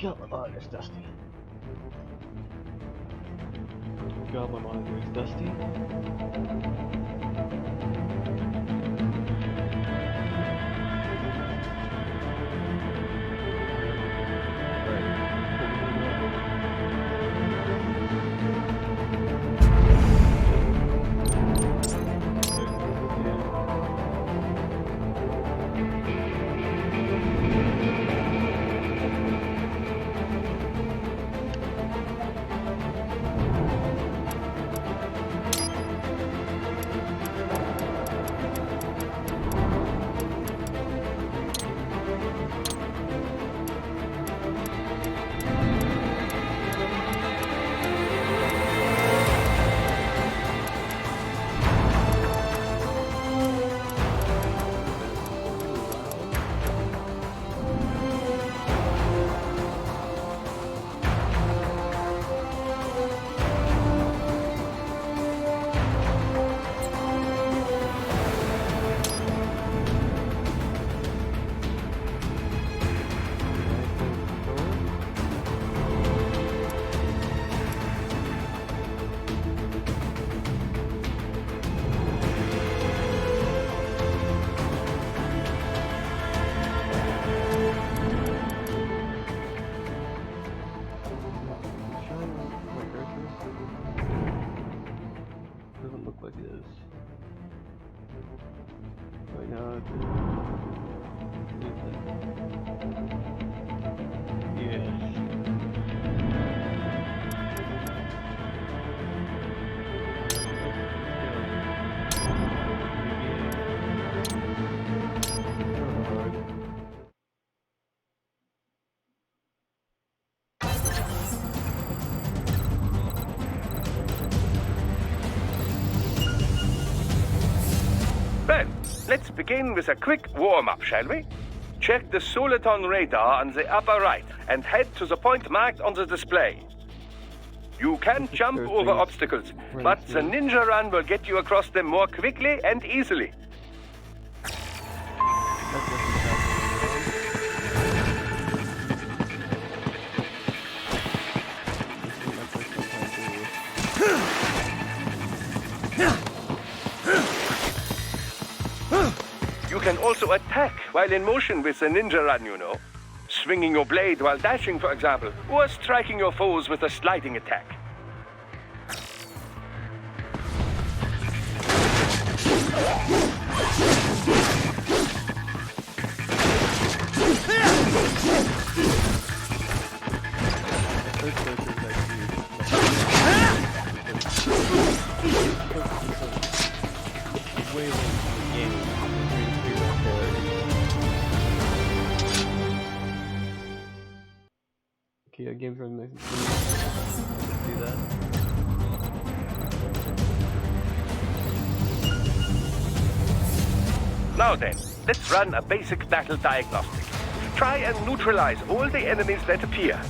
God, oh, it's dusty. God, my monitor is dusty. Doesn't look like it is. Right now, Well, let's begin with a quick warm-up, shall we? Check the Soliton radar on the upper right and head to the point marked on the display. You can jump over obstacles, but the ninja run will get you across them more quickly and easily. You can also attack while in motion with the ninja run, you know. Swinging your blade while dashing, for example, or striking your foes with a sliding attack. Okay, our game's running nice and smooth. Let's do that. Now then, let's run a basic battle diagnostic. Try and neutralize all the enemies that appear.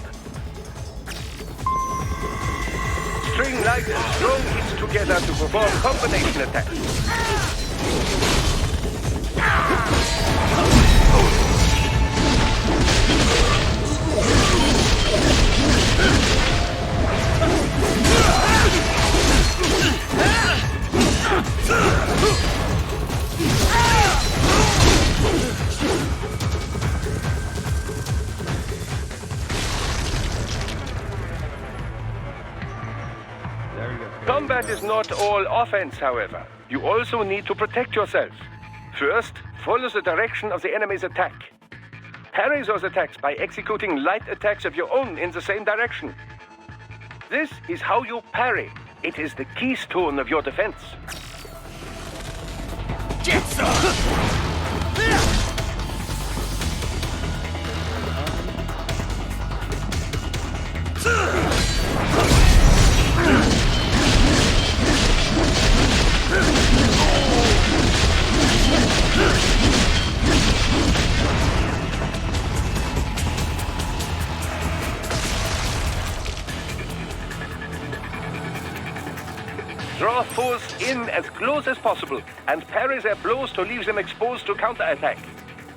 String light and strong hits together to perform combination attacks. Combat is not all offense, however. You also need to protect yourself. First, follow the direction of the enemy's attack. Parry those attacks by executing light attacks of your own in the same direction. This is how you parry. It is the keystone of your defense. Get some! Draw foes in as close as possible and parry their blows to leave them exposed to counterattack.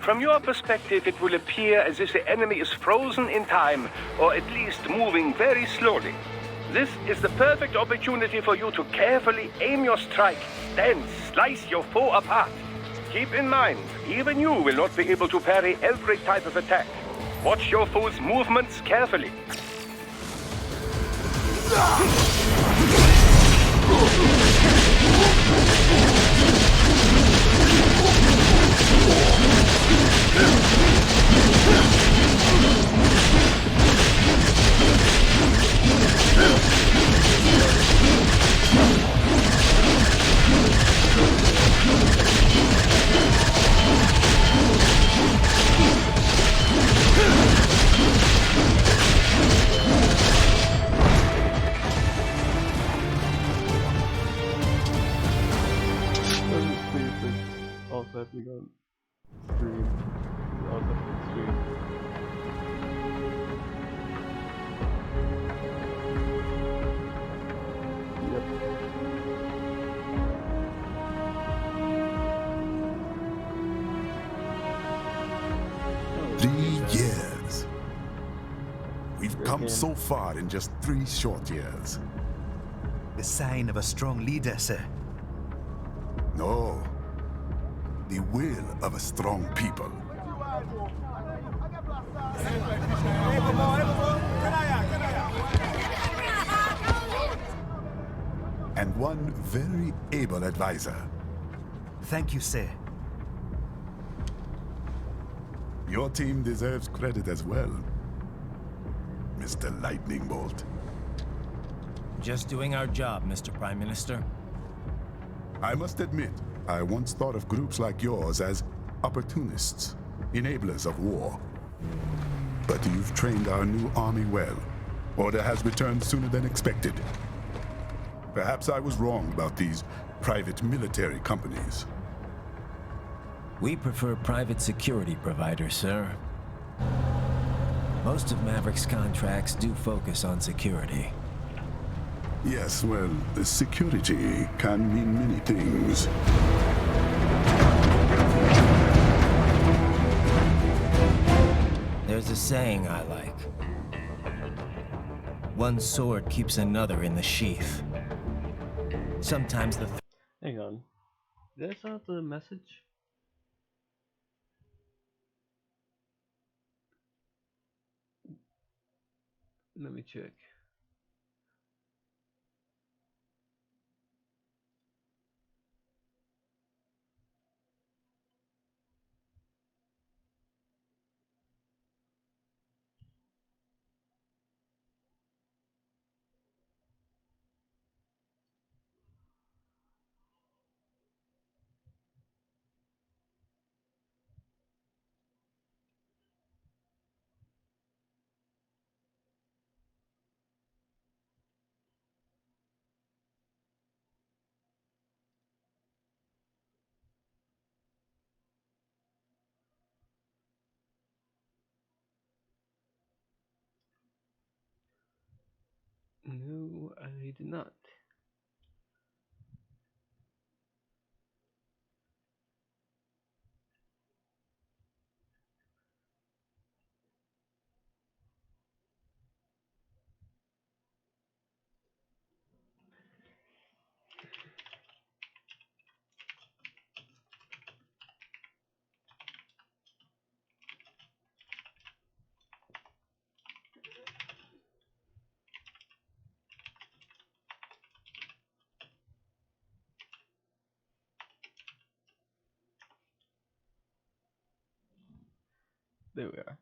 From your perspective, it will appear as if the enemy is frozen in time, or at least moving very slowly. This is the perfect opportunity for you to carefully aim your strike, then slice your foe apart. Keep in mind, even you will not be able to parry every type of attack. Watch your foe's movements carefully. Also happening on stream. Also happening stream. Yep. Oh, 3 years. We've Great come game. so far in just 3 short years. The sign of a strong leader, sir. No. The will of a strong people. And one very able advisor. Thank you, sir. Your team deserves credit as well, Mr. Lightning Bolt. Just doing our job, Mr. Prime Minister. I must admit, I once thought of groups like yours as opportunists, enablers of war. But you've trained our new army well. Order has returned sooner than expected. Perhaps I was wrong about these private military companies. We prefer private security providers, sir. Most of Maverick's contracts do focus on security. Yes, well, security can mean many things. There's a saying I like. One sword keeps another in the sheath. Sometimes the Hang on. Did I send out the message? Let me check. No, I did not. There we are.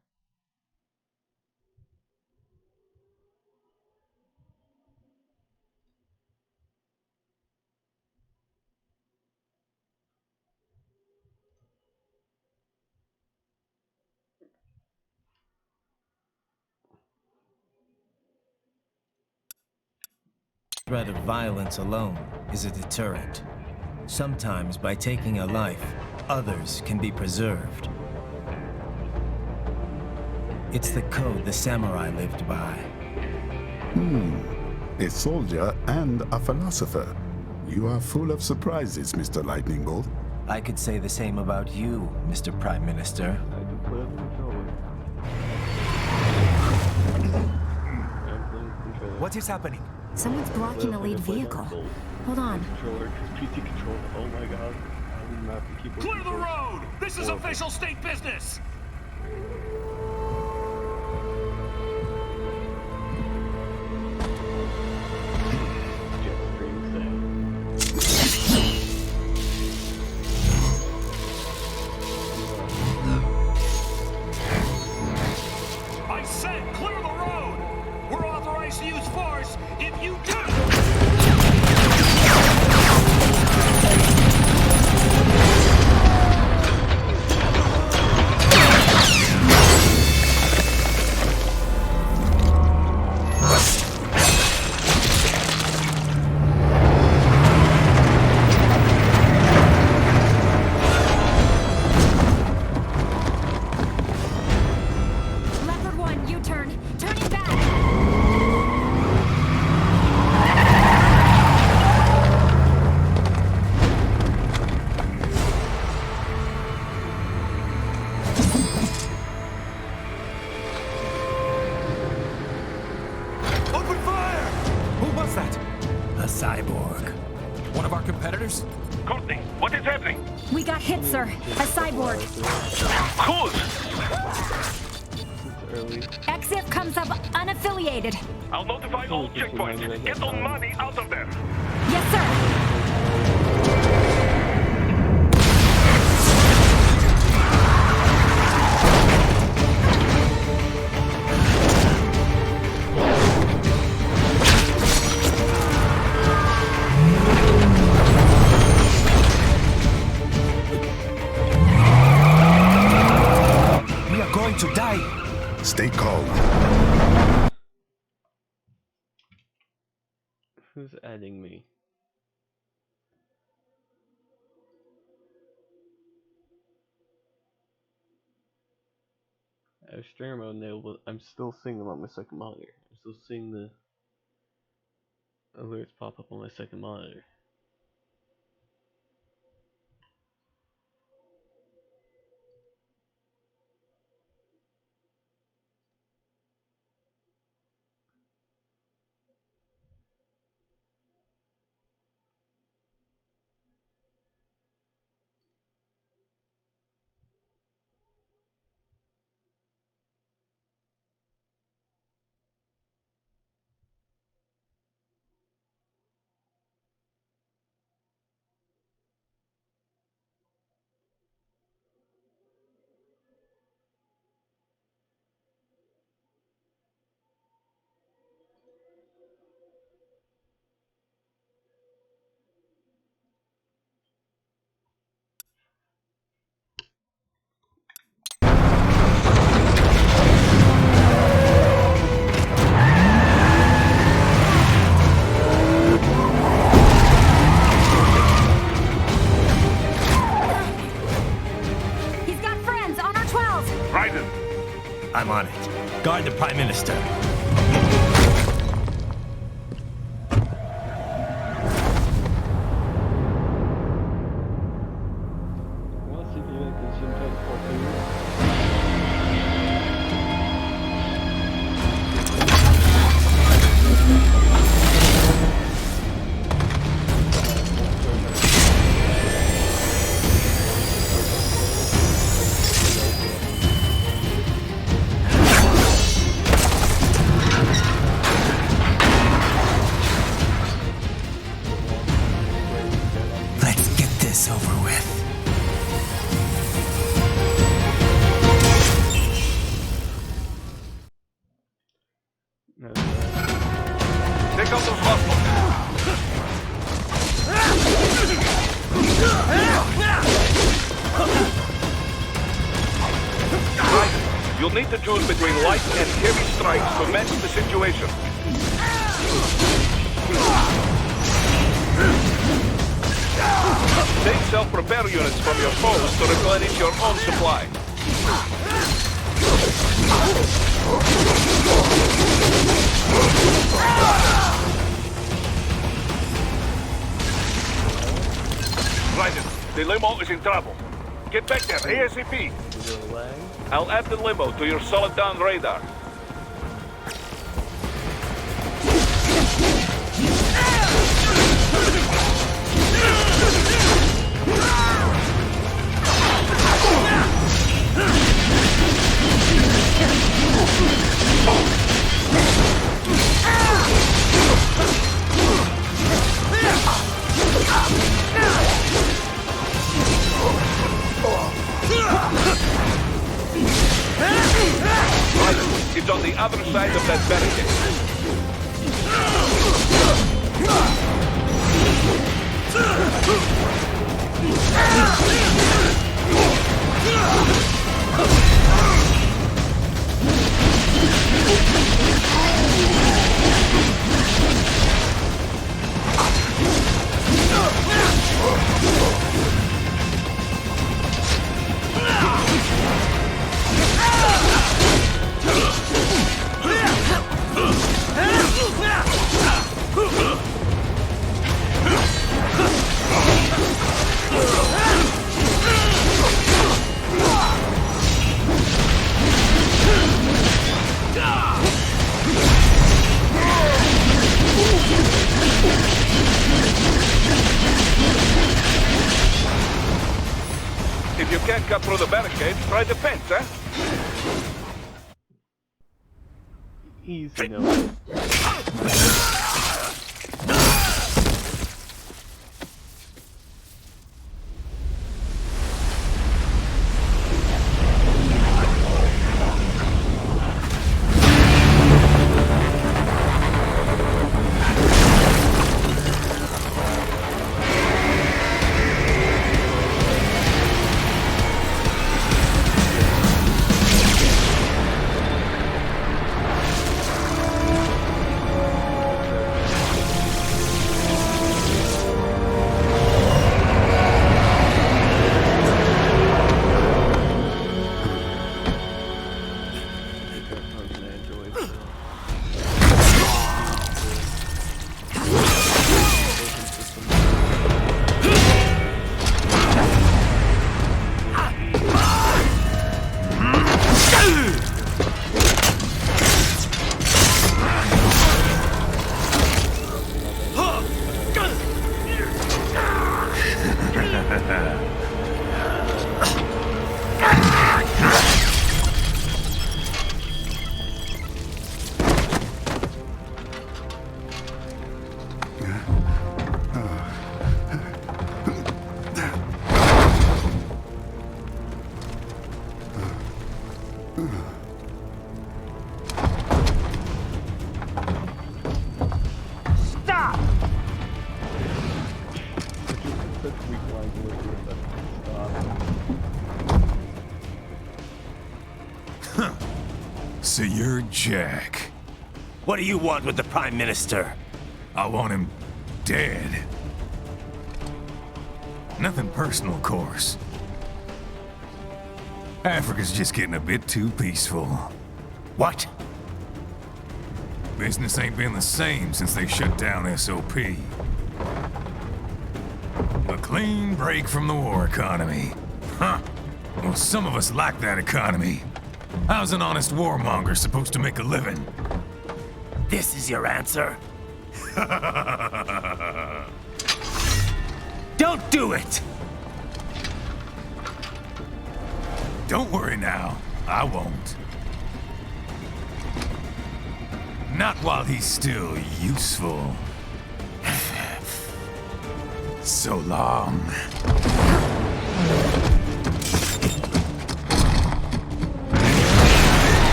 threat of violence alone is a deterrent. Sometimes by taking a life, others can be preserved. It's the code the samurai lived by. A soldier and a philosopher. You are full of surprises, Mr. Lightning Bolt. I could say the same about you, Mr. Prime Minister. I can play with the controller. I'm playing with the controller. What is happening? Someone's blocking the lead vehicle. Hold on. Controller, PT controller. Oh my god. I did not have to keep Clear the road! This is Horrible. official state business! Jetstream thing. I said clear the road! We're authorized to use force if you do! Leopard 1, U-turn. Turning back. Open fire! Who was that? A cyborg. One of our competitors? Courtney, what is happening? We got hit, sir. A cyborg. Cool! It's early. EXIF comes up unaffiliated. I'll notify all checkpoints. Get all money out of there. Yes, sir. We are going to die. Stay calm. Who's adding me? I have streamer mode enabled, but I'm still seeing them on my second monitor. I'm still seeing the alerts pop up on my second monitor. He's got friends on our 12. Raiden, I'm on it. Guard the Prime Minister. I want to see if you make this Zoom 10 Let's get this over with. take out those hostiles. Raiden, you'll need to choose between light and heavy strikes to match the situation. Take self-repair units from your foes to replenish your own supply. Raiden, The limo is in trouble. Get back there, ASAP. Is it a lag? I'll add the limo to your solid down radar. It's on the other side of that barricade. If you can't cut through the barricade, try the fence, huh? Easy no. So you're Jack. What do you want with the Prime Minister? I want him dead. Nothing personal, of course. Africa's just getting a bit too peaceful. What? Business ain't been the same since they shut down SOP. A clean break from the war economy. Huh. Well, some of us like that economy. How's an honest warmonger supposed to make a living? This is your answer? Don't do it! Don't worry now. I won't. Not while he's still useful. So long.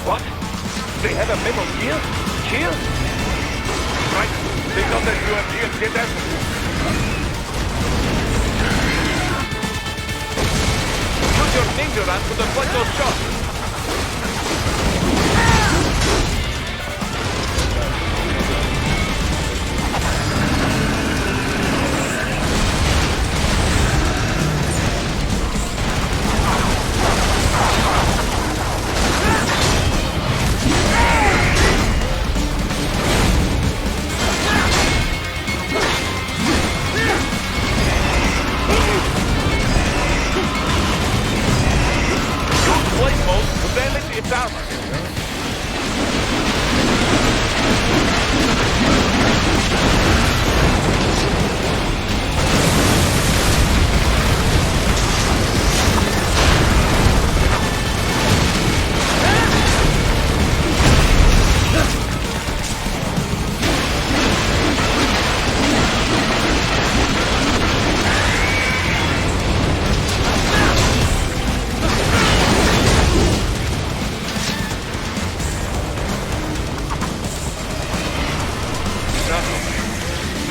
What? They have a memo here? Here? Right. They know that Europeans did that. Use your ninja run to deflect those shots.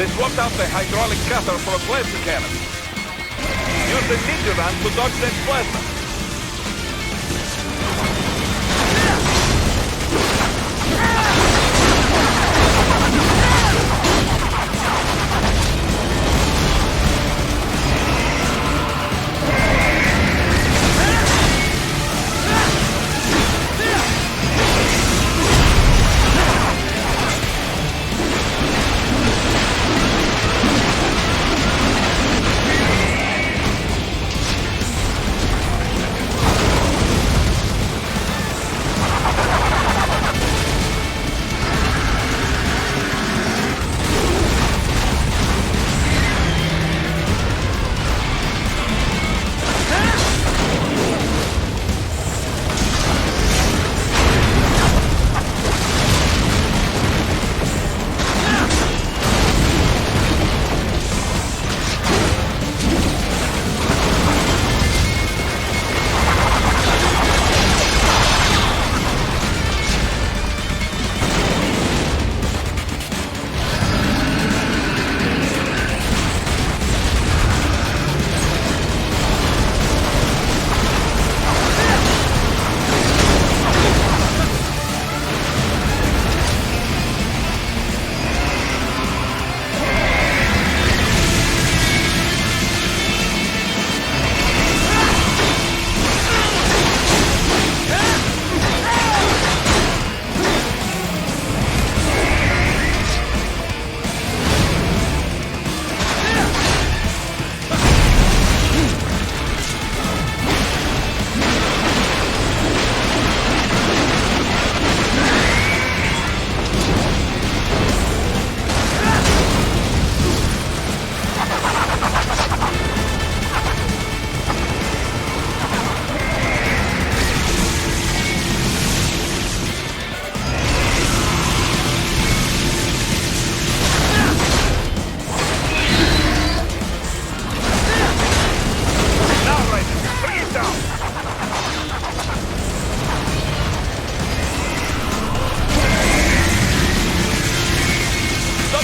They swapped out the hydraulic cutter for a plasma cannon. Use the ninja run to dodge that plasma.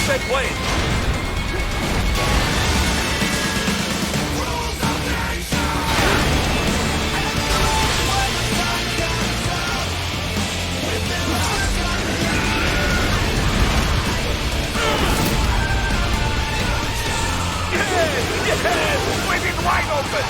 That blade! Yes! Swing it wide open!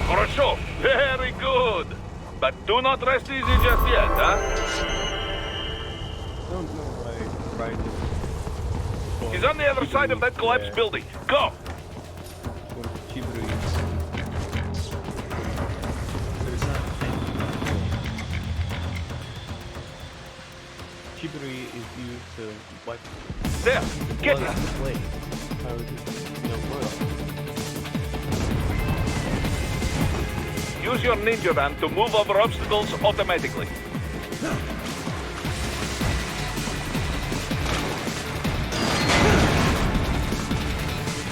Хорошо, very good. But do not rest easy just yet, huh? I don't know why Brian He's on the other side of that collapsed building. Go! Chiburi is used to wipe There! Get blood her! off the blade. How is it work? Use your ninja van to move over obstacles automatically.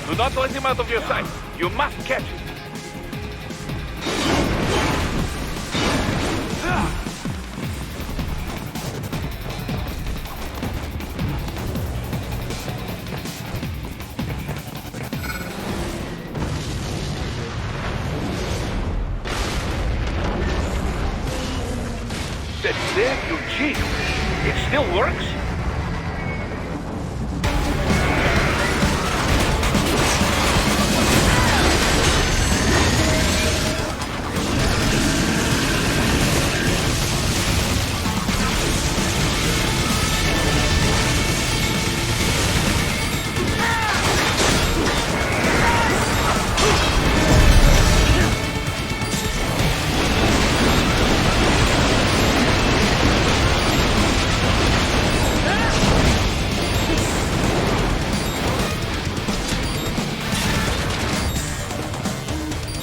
Do not let him out of your sight. You must catch him. That's there, you cheat. It still works?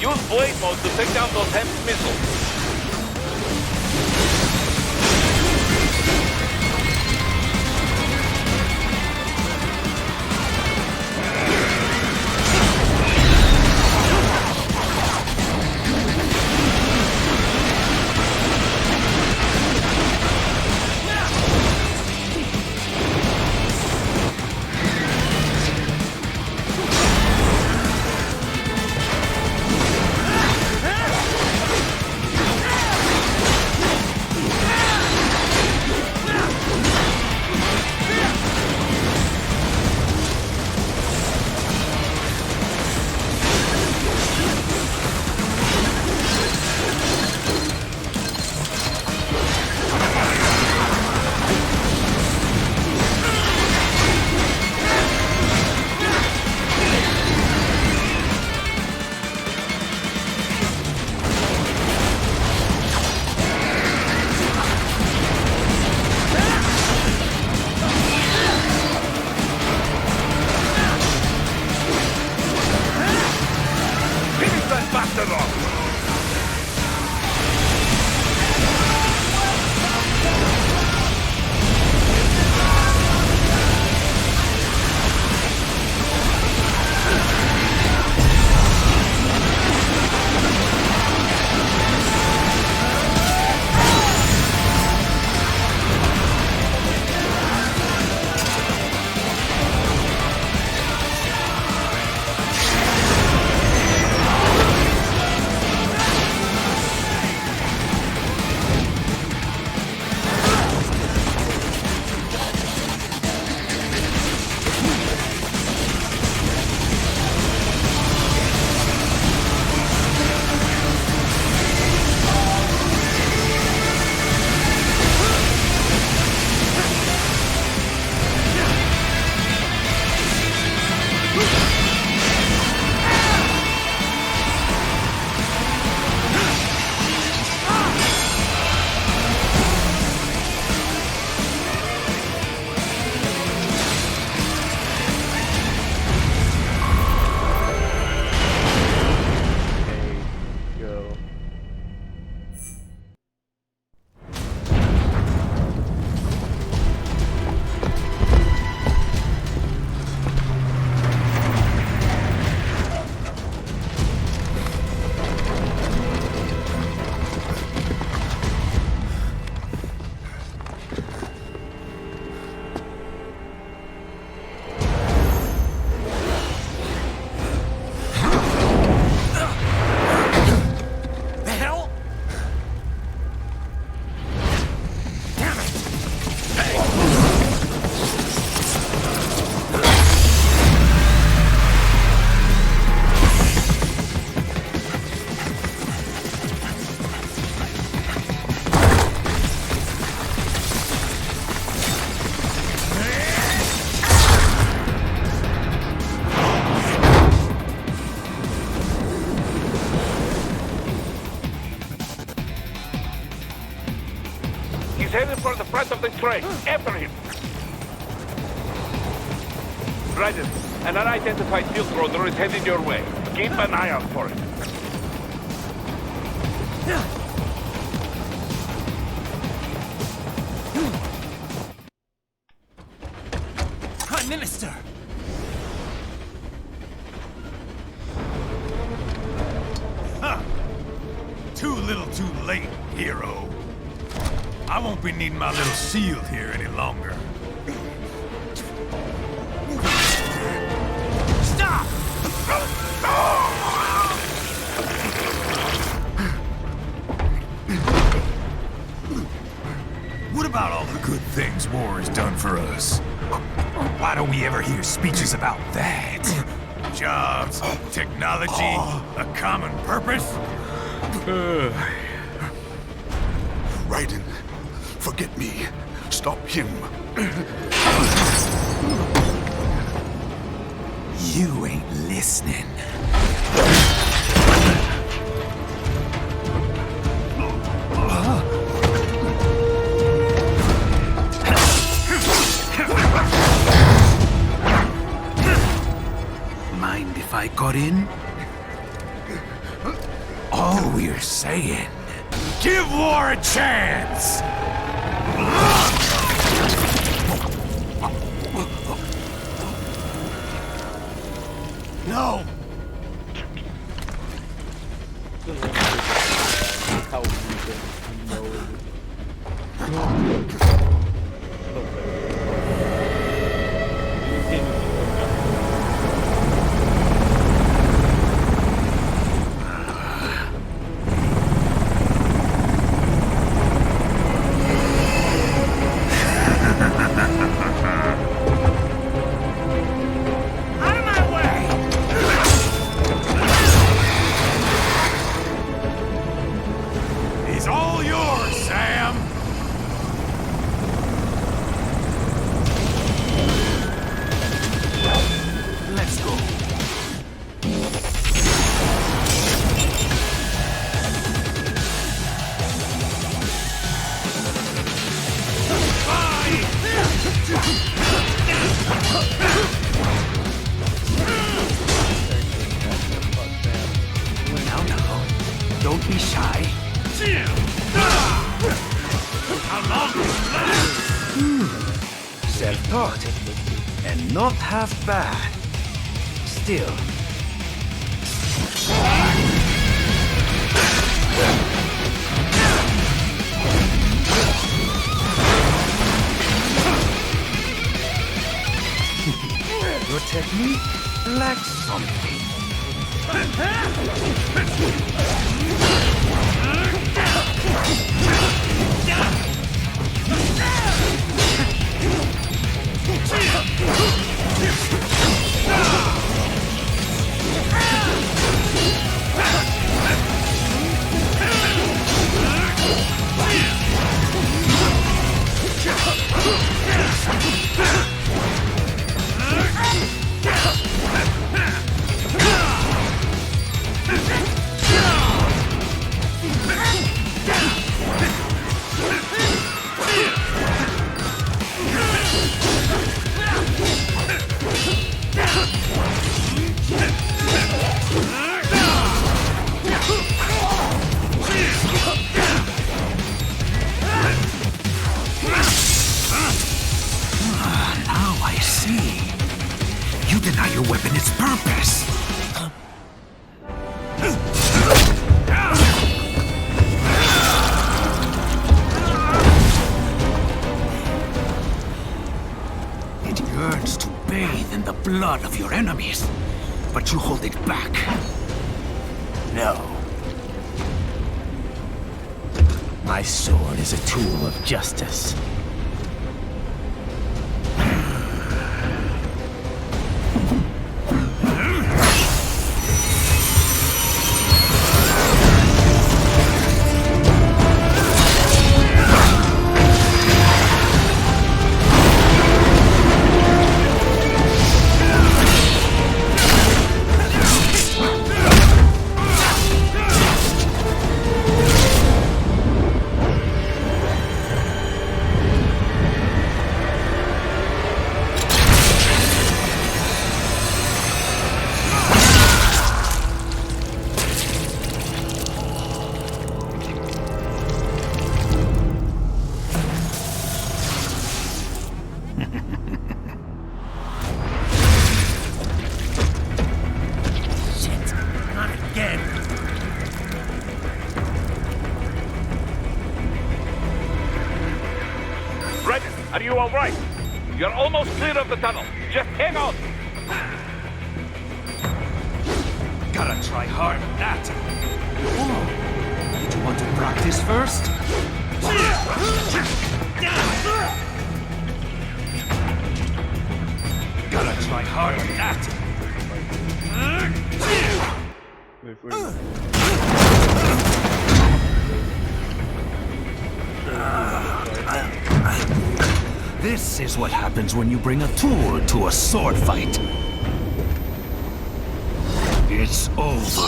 Use blade mode to take down those HEMS missiles. He's headed for the front of the train. After him. Raiden, an unidentified field rotor is heading your way. Keep an eye out for it. Prime Minister! Huh. Too little too late, hero. I won't be needing my little shield here any longer. Stop! What about all the good things war has done for us? Why don't we ever hear speeches about that? Jobs, technology, a common purpose? Raiden, forget me. Stop him. You ain't listening. Mind if I got in? All we're saying, give war a chance! No! How Out of my way! He's all yours, Sam! Let's go. Now, don't be shy. How long will it last? Self-taught, and not half bad. Still. Your technique lacks something. Now I see. You deny your weapon its purpose. It yearns to bathe in the blood of your enemies, but you hold it back. No. My sword is a tool of justice. Are you all right? You're almost clear of the tunnel. Just hang on. Gotta try hard at that. Oh, did you want to practice first? Gotta try hard at that. This is what happens when you bring a tool to a sword fight. It's over.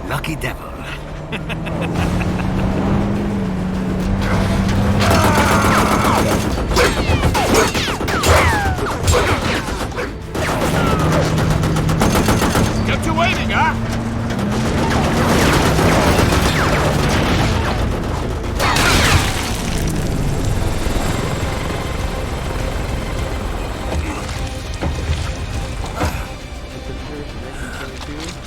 Lucky devil. waiting, huh? It's the first 1922.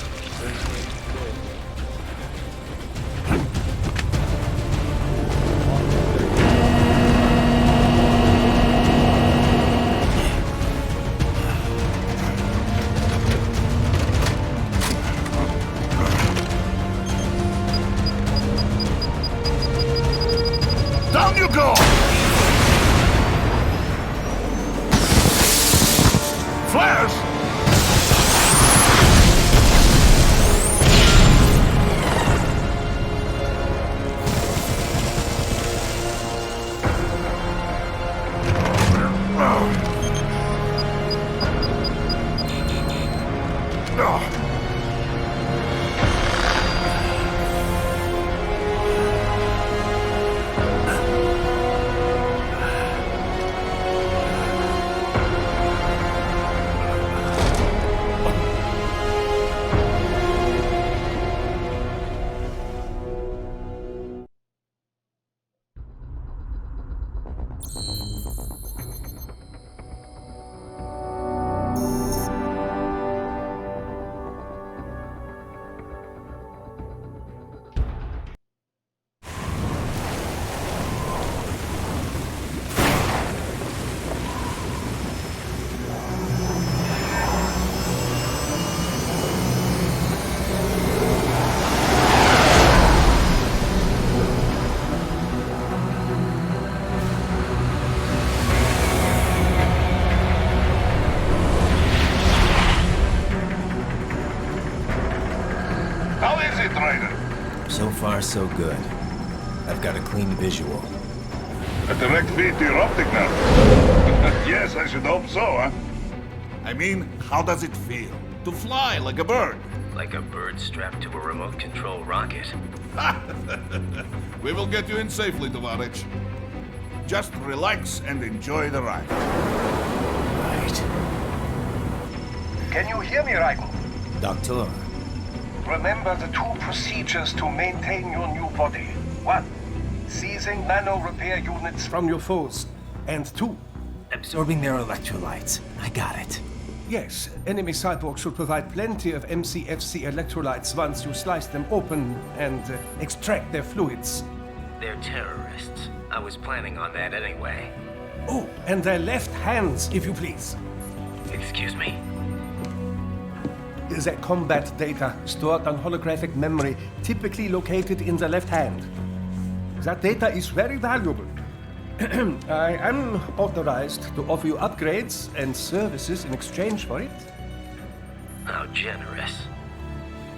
Down you go! Flares! How is it, Ryder? So far, so good. I've got a clean visual. A direct feed to your optic nerve. Yes, I should hope so, huh? I mean, how does it feel? To fly like a bird? Like a bird strapped to a remote control rocket. We will get you in safely, Tovarich. Just relax and enjoy the ride. Right. Can you hear me, Raiko? Doctor, Remember the two procedures to maintain your new body. 1. Seizing nano repair units from your foes. And 2. absorbing their electrolytes. I got it. Yes, enemy cyborgs should provide plenty of MCFC electrolytes once you slice them open and extract their fluids. They're terrorists. I was planning on that anyway. Oh, and their left hands, if you please. Excuse me? The combat data stored on holographic memory, typically located in the left hand. That data is very valuable. I am authorized to offer you upgrades and services in exchange for it. How generous.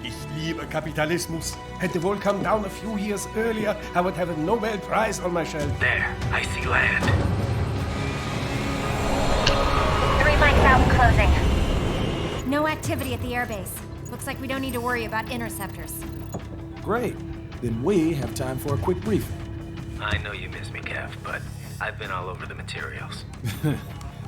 Ich liebe Kapitalismus. Had the wall come down a few years earlier, I would have a Nobel Prize on my shelf. There, I see land. 3 mics out and closing. No activity at the airbase. Looks like we don't need to worry about interceptors. Great. Then we have time for a quick briefing. I know you miss me, Kev, but I've been all over the materials.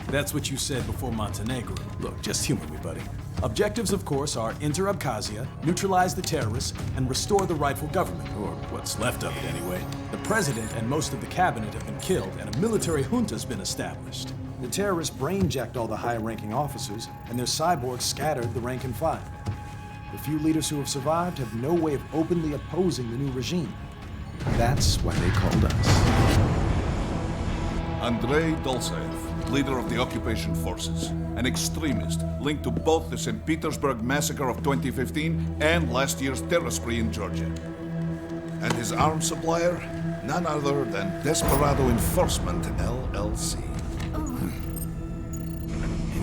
That's what you said before Montenegro. Look, just humor me, buddy. Objectives, of course, are enter Abkhazia, neutralize the terrorists, and restore the rightful government, or what's left of it anyway. The president and most of the cabinet have been killed, and a military junta's been established. The terrorists brain-jacked all the high-ranking officers, and their cyborgs scattered the rank and file. The few leaders who have survived have no way of openly opposing the new regime. That's why they called us. Andrei Dolzaev, leader of the occupation forces, an extremist linked to both the St. Petersburg massacre of 2015 and last year's terror spree in Georgia. And his arms supplier, none other than Desperado Enforcement, LLC.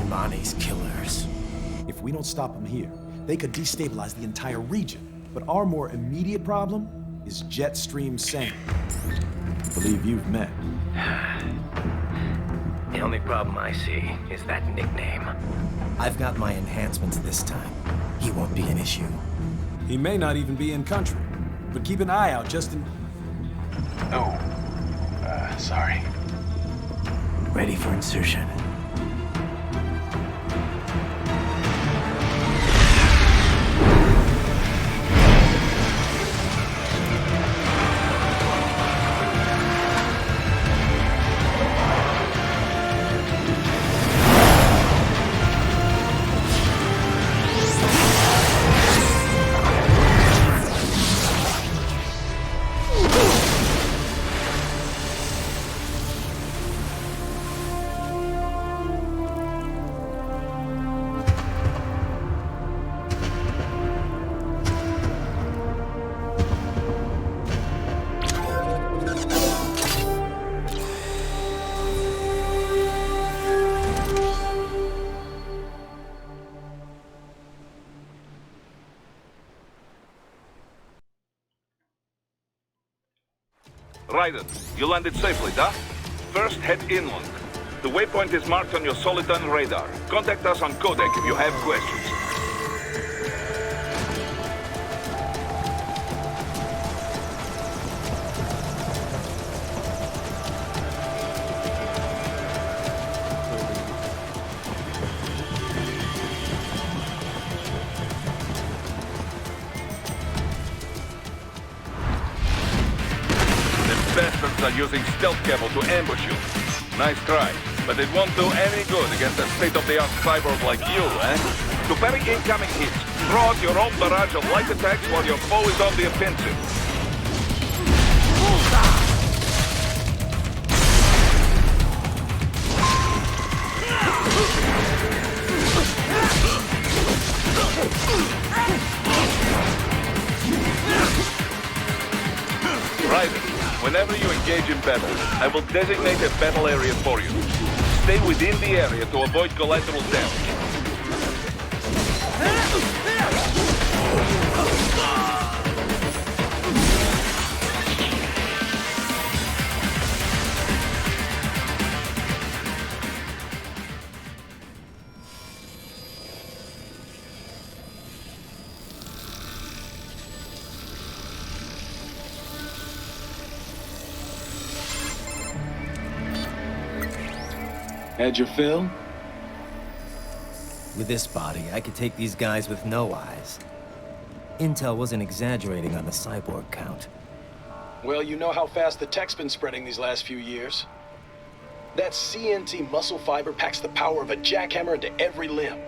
Bonnie's killers. If we don't stop them here, they could destabilize the entire region. But our more immediate problem is Jetstream Sane. I believe you've met. The only problem I see is that nickname. I've got my enhancements this time. He won't be an issue. He may not even be in country, but keep an eye out just in... Oh, sorry. Ready for insertion. Raiden, you landed safely, da? First, head inland. The waypoint is marked on your Soliton radar. Contact us on Codec if you have questions. Bastards are using stealth cable to ambush you. Nice try, but it won't do any good against a state-of-the-art cyborg like you, eh? To parry incoming hits, throw out your own barrage of light attacks while your foe is on the offensive. Raiden. Whenever you engage in battle, I will designate a battle area for you. Stay within the area to avoid collateral damage. Had your fill? With this body, I could take these guys with no eyes. Intel wasn't exaggerating on the cyborg count. Well, you know how fast the tech's been spreading these last few years. That CNT muscle fiber packs the power of a jackhammer into every limb.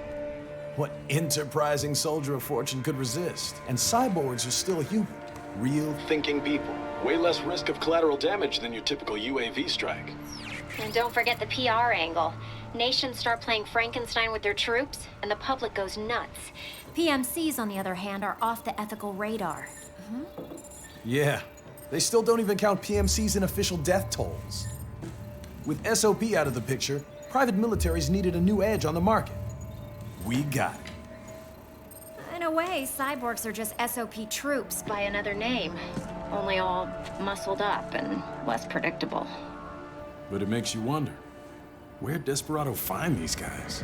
What enterprising soldier of fortune could resist? And cyborgs are still human. Real thinking people. Way less risk of collateral damage than your typical UAV strike. And don't forget the PR angle. Nations start playing Frankenstein with their troops, and the public goes nuts. PMCs, on the other hand, are off the ethical radar. Yeah, they still don't even count PMCs in official death tolls. With SOP out of the picture, private militaries needed a new edge on the market. We got it. In a way, cyborgs are just SOP troops by another name. Only all muscled up and less predictable. But it makes you wonder, where'd Desperado find these guys?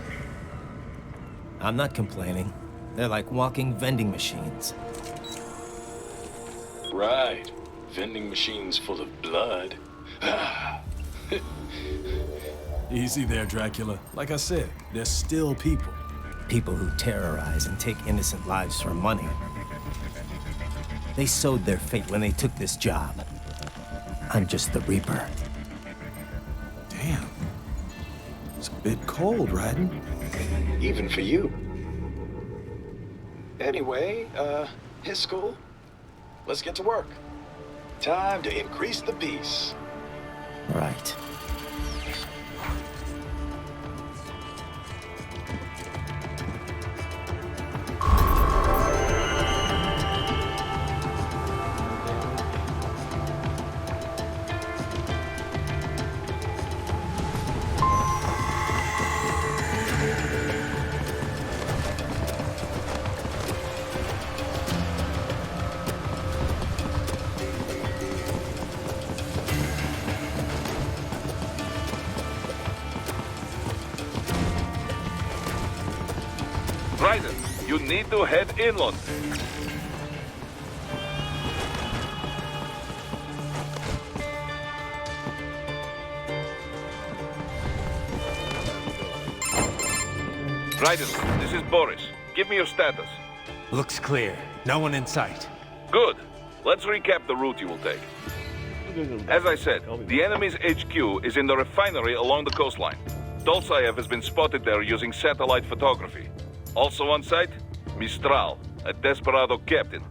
I'm not complaining. They're like walking vending machines. Right. Vending machines full of blood. Easy there, Dracula. Like I said, they're still people. People who terrorize and take innocent lives for money. They sowed their fate when they took this job. I'm just the Reaper. Damn. It's a bit cold, Raiden. Even for you. Anyway, his school. Let's get to work. Time to increase the peace. Right. Raiden, you need to head inland. Raiden, this is Boris. Give me your status. Looks clear. No one in sight. Good. Let's recap the route you will take. As I said, the enemy's HQ is in the refinery along the coastline. Dolzaev has been spotted there using satellite photography. Also on site, Mistral, a Desperado captain.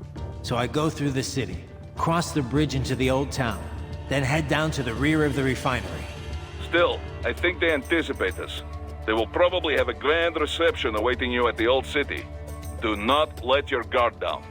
So I go through the city, cross the bridge into the old town, then head down to the rear of the refinery. Still, I think they anticipate us. They will probably have a grand reception awaiting you at the old city. Do not let your guard down.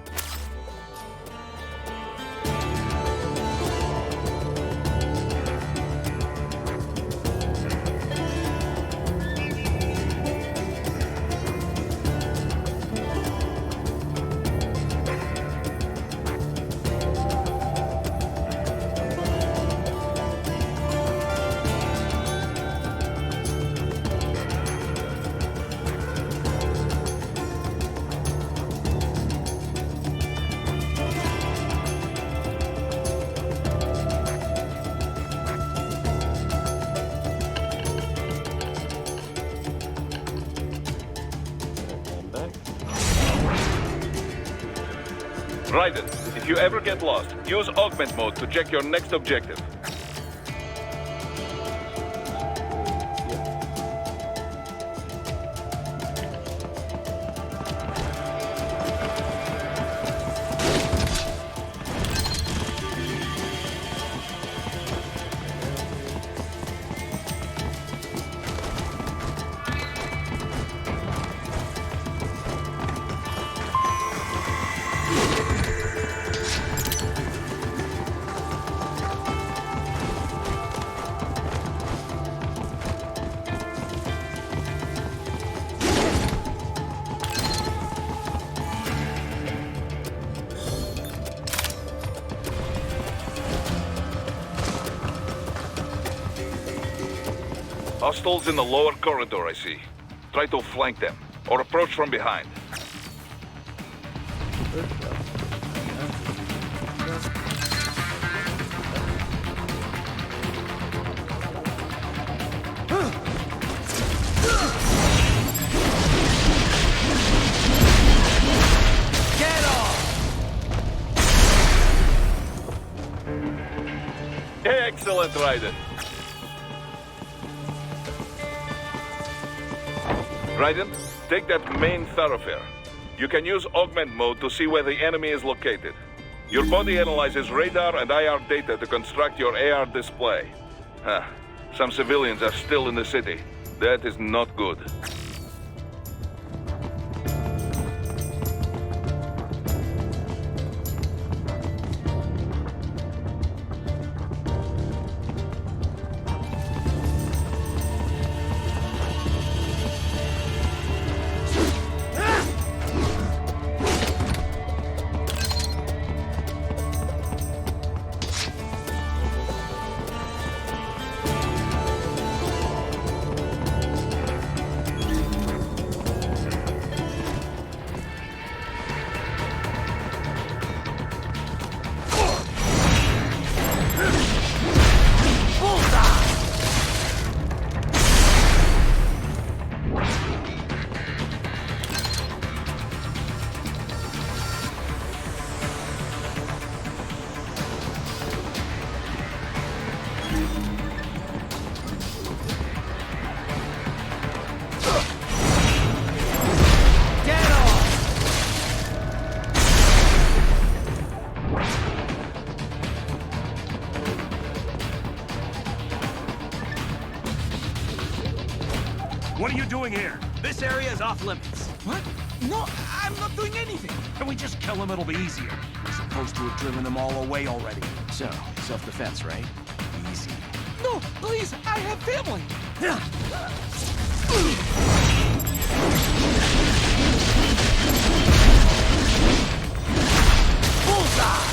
Raiden, if you ever get lost, use augment mode to check your next objective. Hostiles in the lower corridor, I see. Try to flank them, or approach from behind. Get off! Excellent, Raiden. Raiden, take that main thoroughfare. You can use augment mode to see where the enemy is located. Your body analyzes radar and IR data to construct your AR display. Some civilians are still in the city. That is not good. What are you doing here? This area is off limits. What? No, I'm not doing anything. Can we just kill him? It'll be easier. We're supposed to have driven them all away already. So, self-defense, right? Easy. No, please, I have family. Bullseye!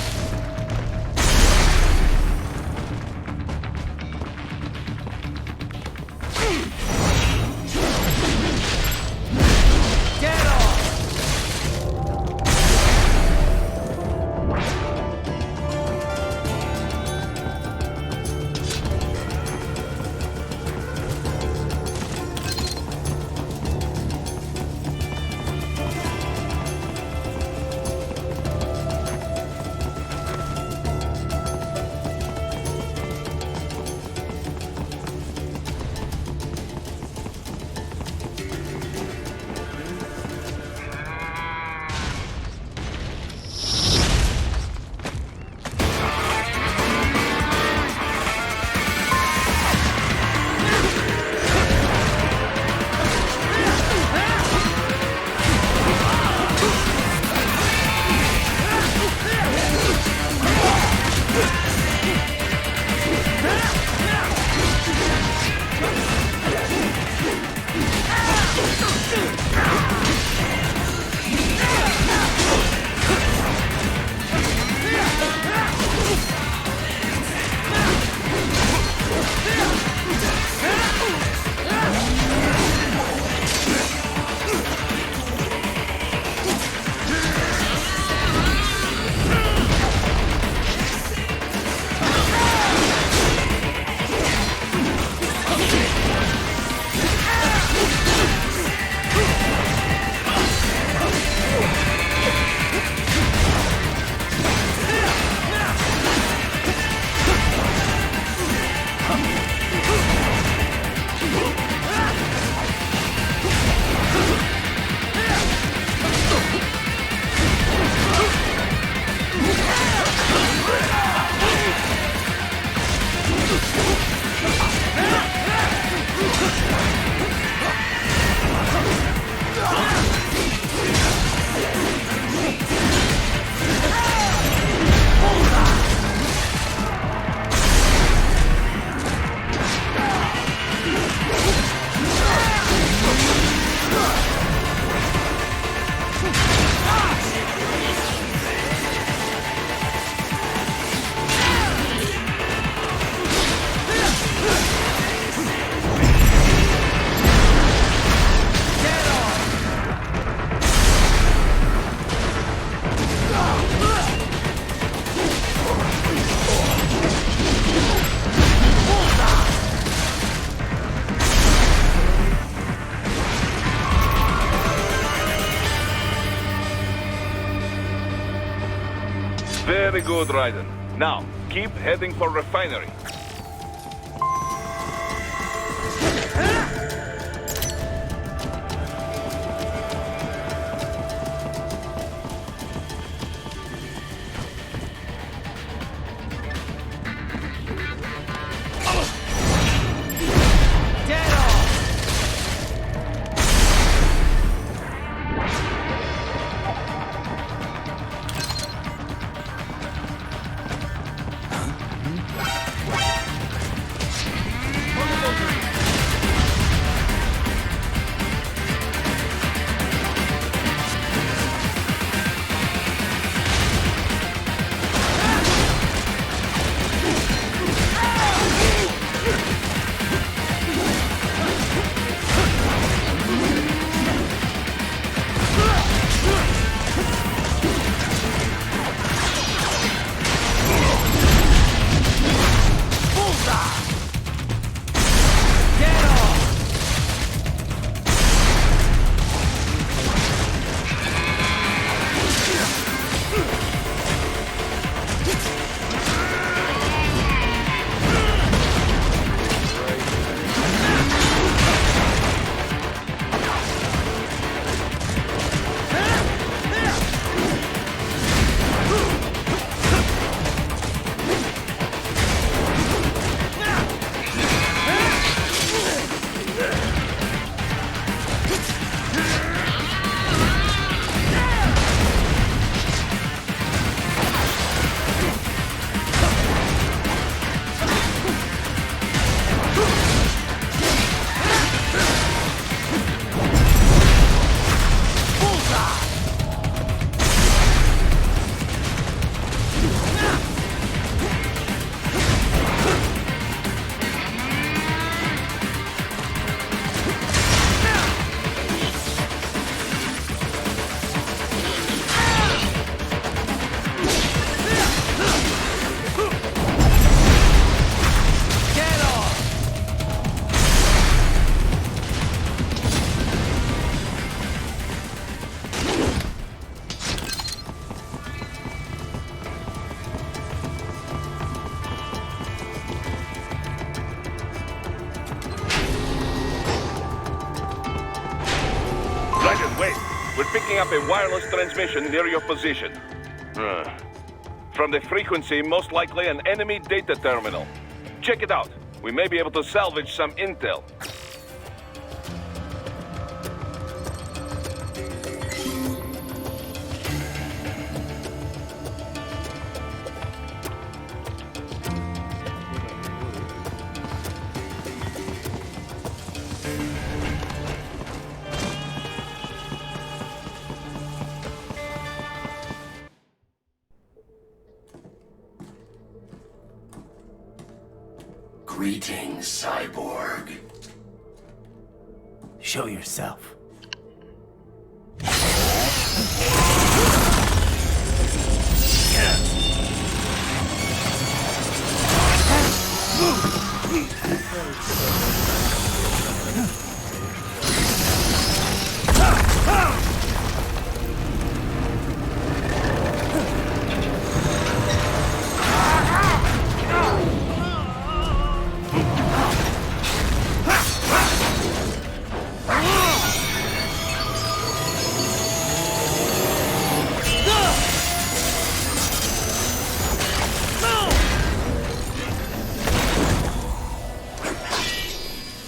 Very good, Raiden. Now, keep heading for refinery. Picking up a wireless transmission near your position. From the frequency, most likely an enemy data terminal. Check it out. We may be able to salvage some intel. Greetings, cyborg. Show yourself.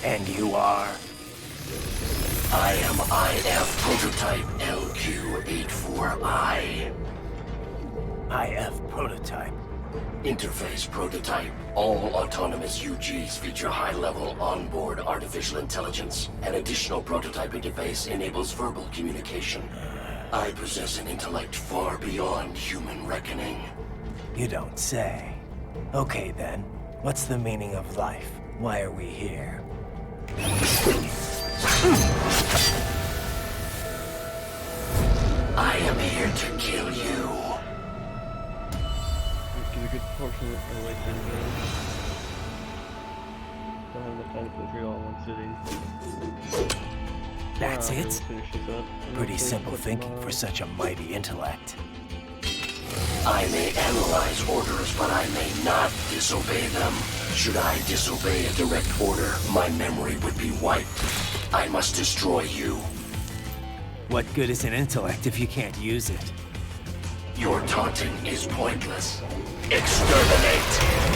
And you are? I am IF Prototype LQ-84I. IF Prototype. Interface Prototype. All autonomous UGs feature high-level onboard artificial intelligence. An additional prototype interface enables verbal communication. I possess an intellect far beyond human reckoning. You don't say. Okay then, what's the meaning of life? Why are we here? I am here to kill you. Get a good portion of the way through the game. Don't have enough time to play through all in one sitting. That's it? Finish this up. Pretty simple thinking for such a mighty intellect. I may analyze orders, but I may not disobey them. Should I disobey a direct order, my memory would be wiped. I must destroy you. What good is an intellect if you can't use it? Your taunting is pointless. Exterminate!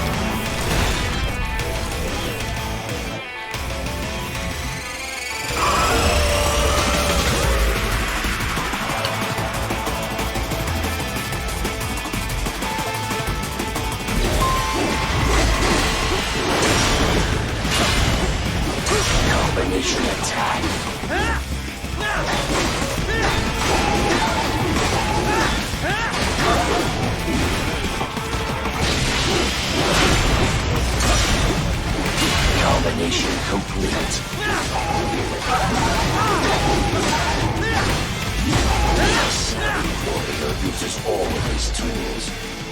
Combination attack. Combination complete. Warrior uses all of his tools.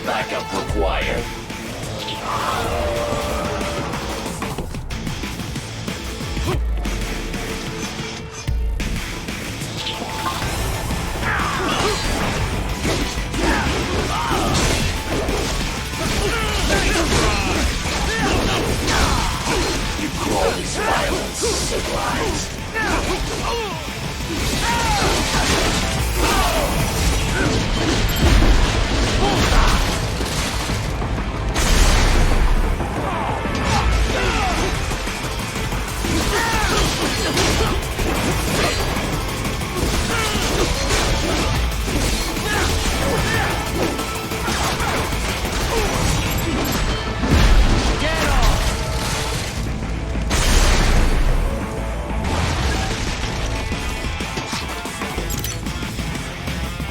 Backup required. You call this violence civilized?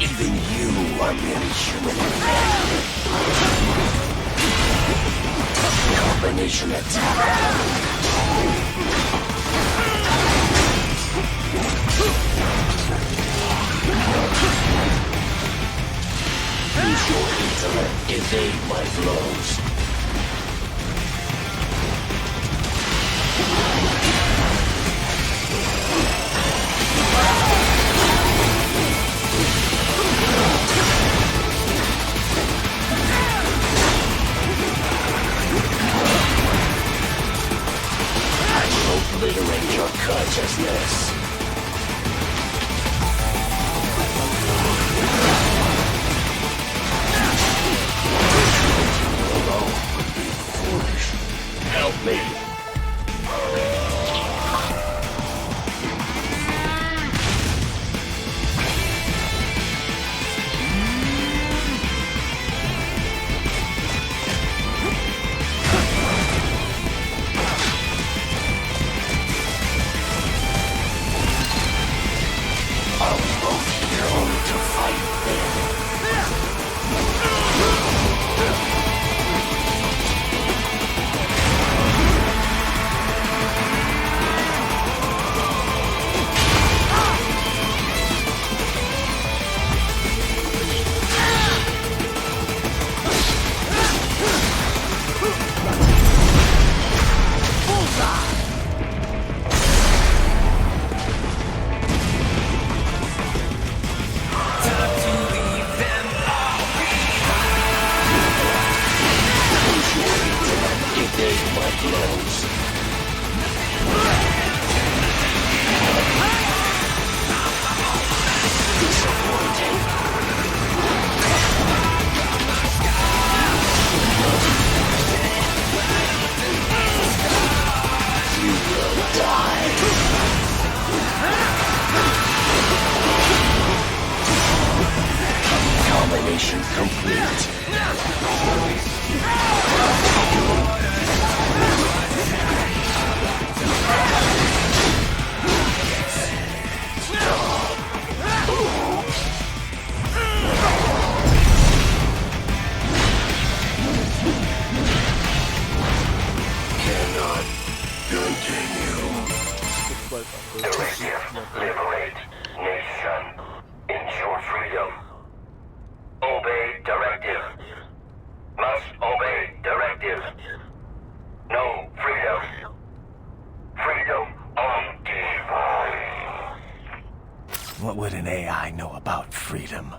Even you are merely human. Combination attack. Use your intellect. Evade my blows. Obliterate your consciousness. Alone would be foolish. Help me. Combination complete. Cannot continue. Directive. Liberate. Nation. Ensure freedom. Obey directive. Must obey directive. No freedom. Freedom undefiled. What would an AI know about freedom?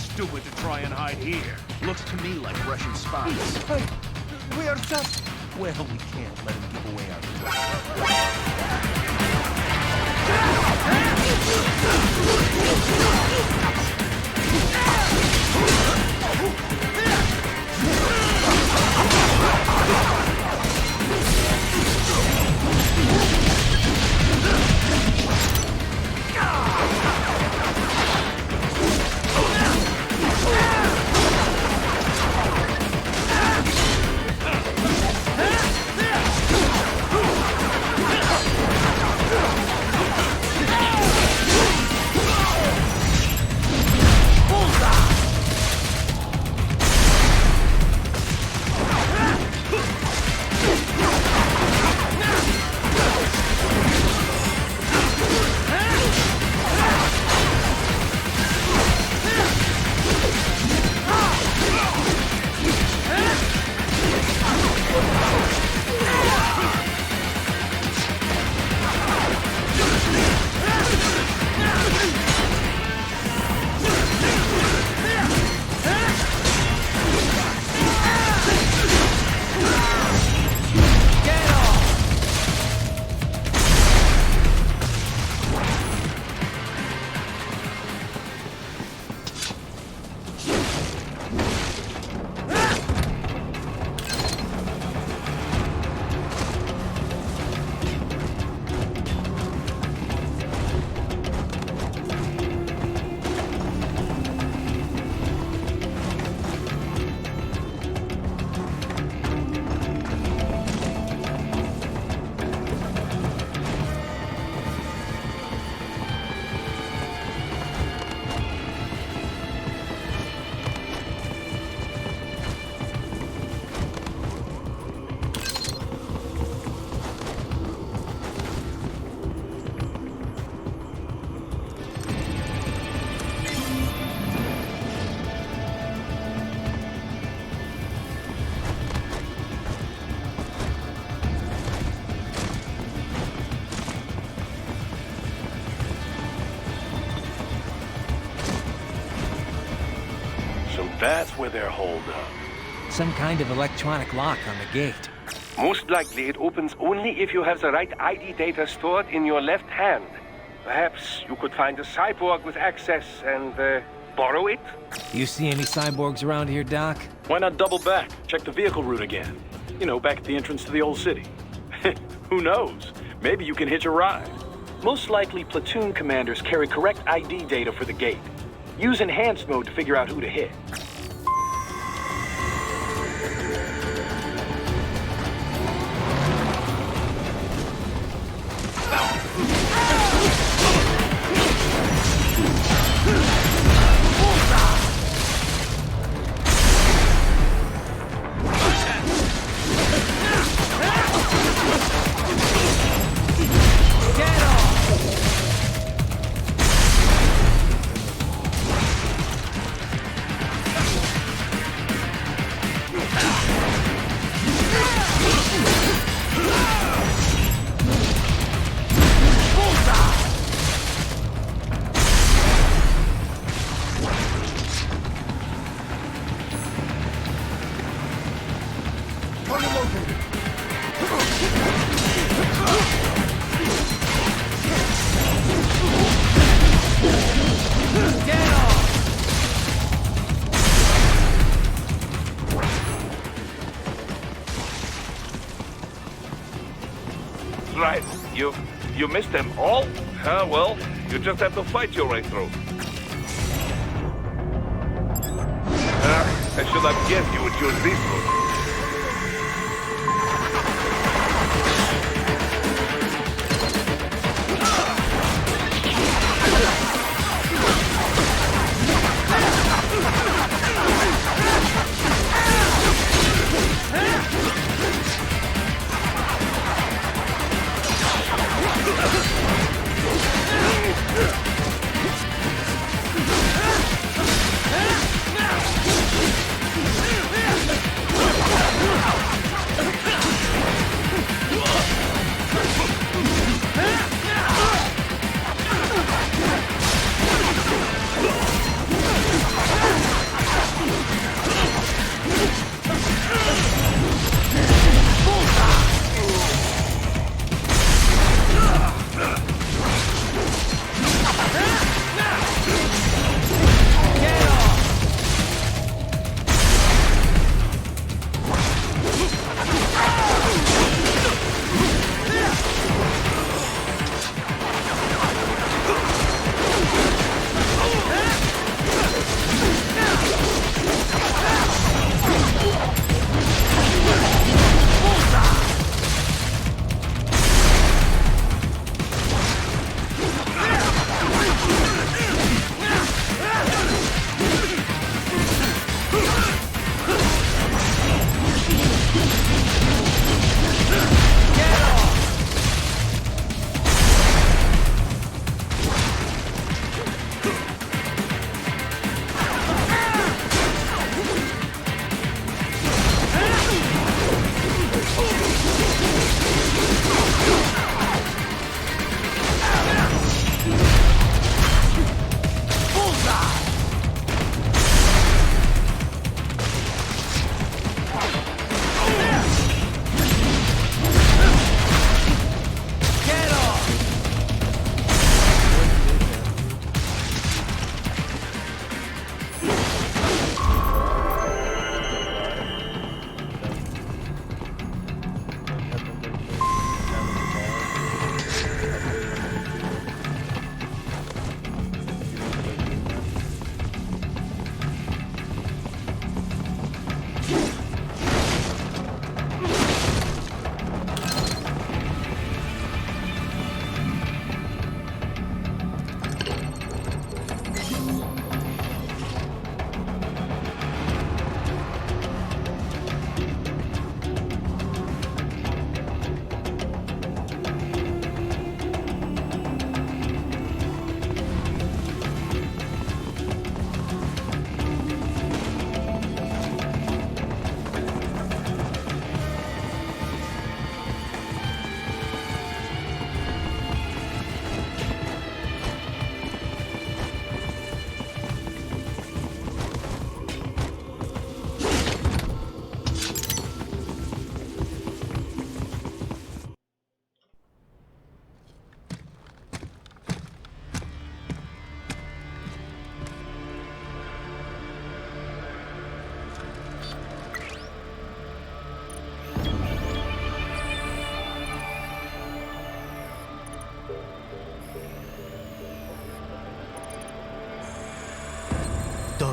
stupid to try and hide here. Looks to me like Russian spies. Hey, we are just... Well, we can't let him give away our... That's where they're holed up. Some kind of electronic lock on the gate. Most likely it opens only if you have the right ID data stored in your left hand. Perhaps you could find a cyborg with access and borrow it? You see any cyborgs around here, Doc? Why not double back? Check the vehicle route again. You know, back at the entrance to the old city. Who knows? Maybe you can hitch a ride. Most likely, platoon commanders carry correct ID data for the gate. Use enhanced mode to figure out who to hit. Right. You missed them all? Well, you just have to fight your way through. I should have guessed you would choose this route.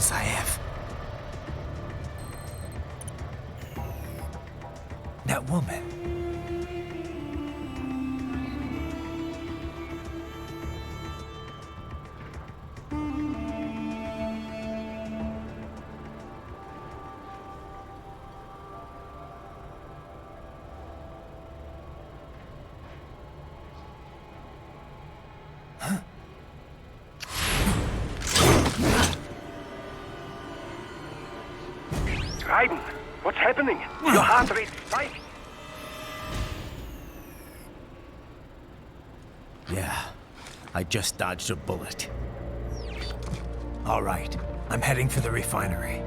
Zaev. That woman. Raiden, what's happening? Your heart rate spiked. Yeah, I just dodged a bullet. All right, I'm heading for the refinery.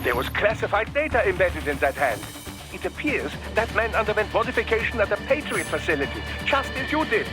There was classified data embedded in that hand. It appears that man underwent modification at the Patriot facility, just as you did.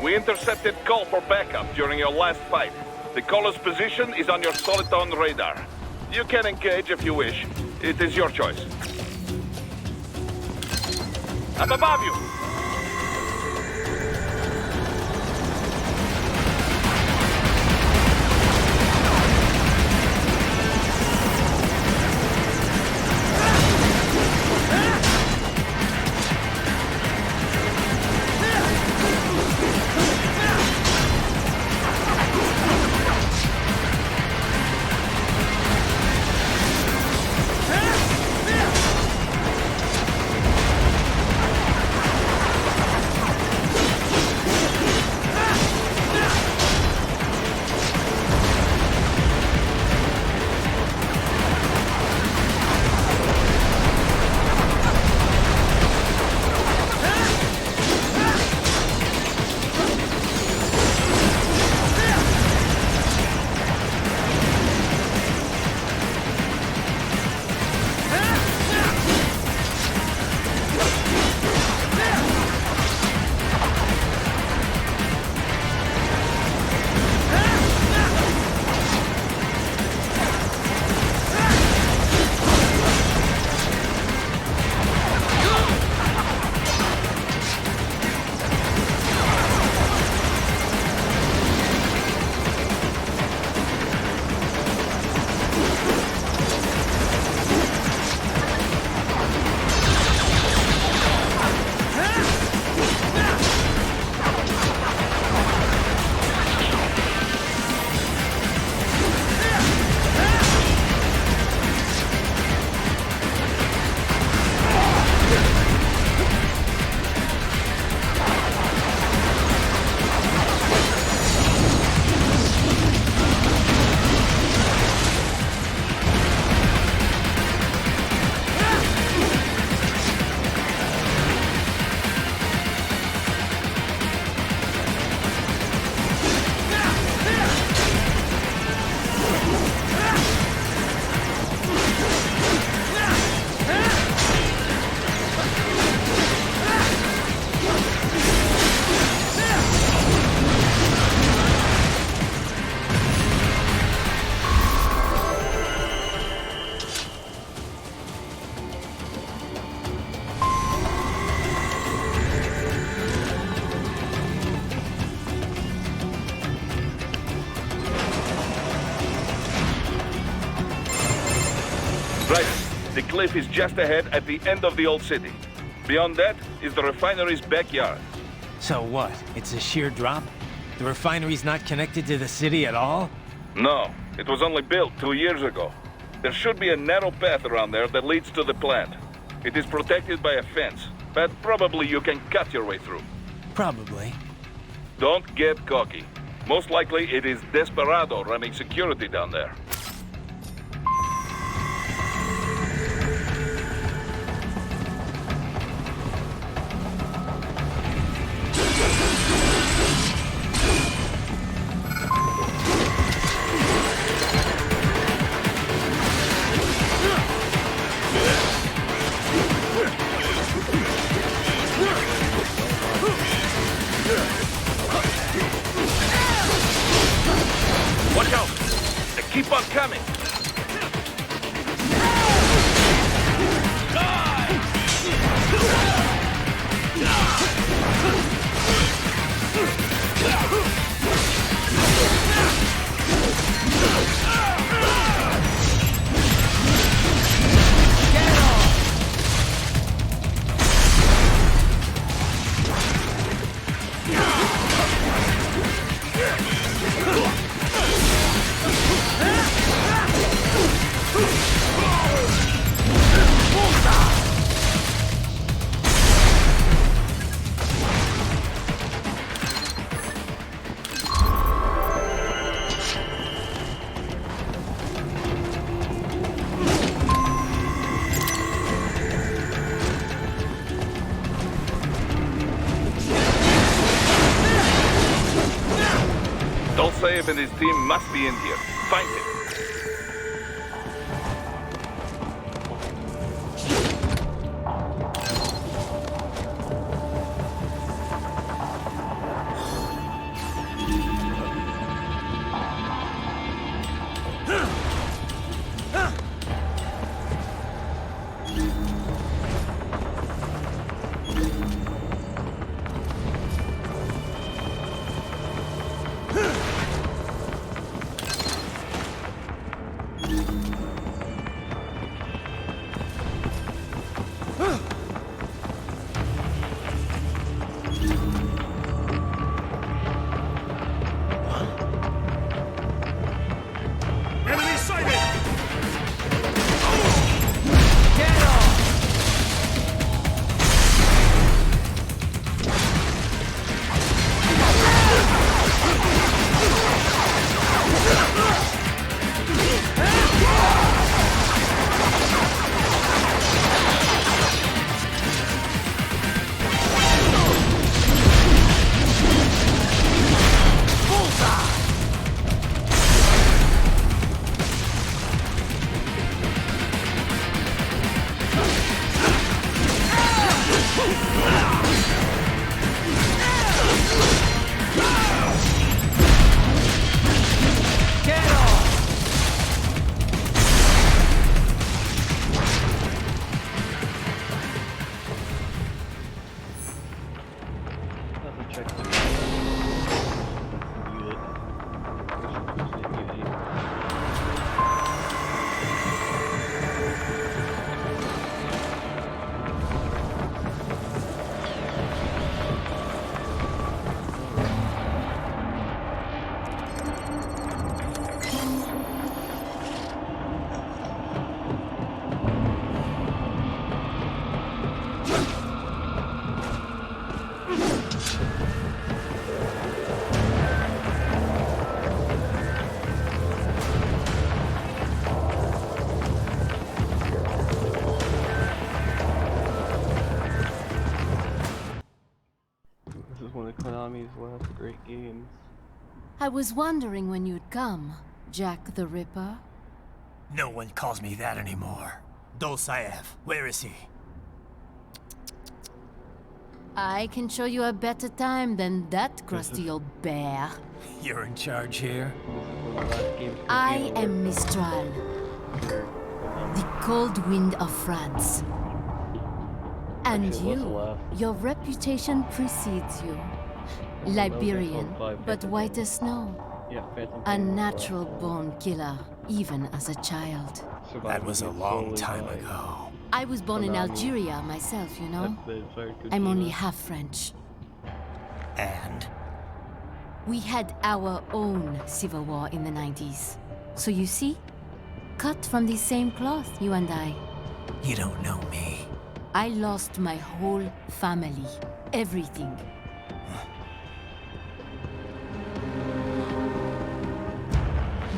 We intercepted call for backup during your last fight. The caller's position is on your Soliton radar. You can engage if you wish. It is your choice. Up above you! Right. The cliff is just ahead at the end of the old city. Beyond that is the refinery's backyard. So what? It's a sheer drop? The refinery's not connected to the city at all? No, it was only built 2 years ago. There should be a narrow path around there that leads to the plant. It is protected by a fence, but probably you can cut your way through. Probably. Don't get cocky. Most likely it is Desperado running security down there. Watch out! They keep on coming! Dolcev and his team must be in here. Find him. check the unit. This is one of Konami's last great games. I was wondering when you'd come, Jack the Ripper. No one calls me that anymore. Dolsaev, where is he? I can show you a better time than that crusty old bear. You're in charge here? I am Mistral, the cold wind of France. And you, your reputation precedes you. Liberian, but white as snow. A natural-born killer, even as a child. That was a long time ago. I was born in Algeria myself, you know? I'm only half French. And? We had our own civil war in the 90s. So you see? Cut from the same cloth, you and I. You don't know me. I lost my whole family. Everything.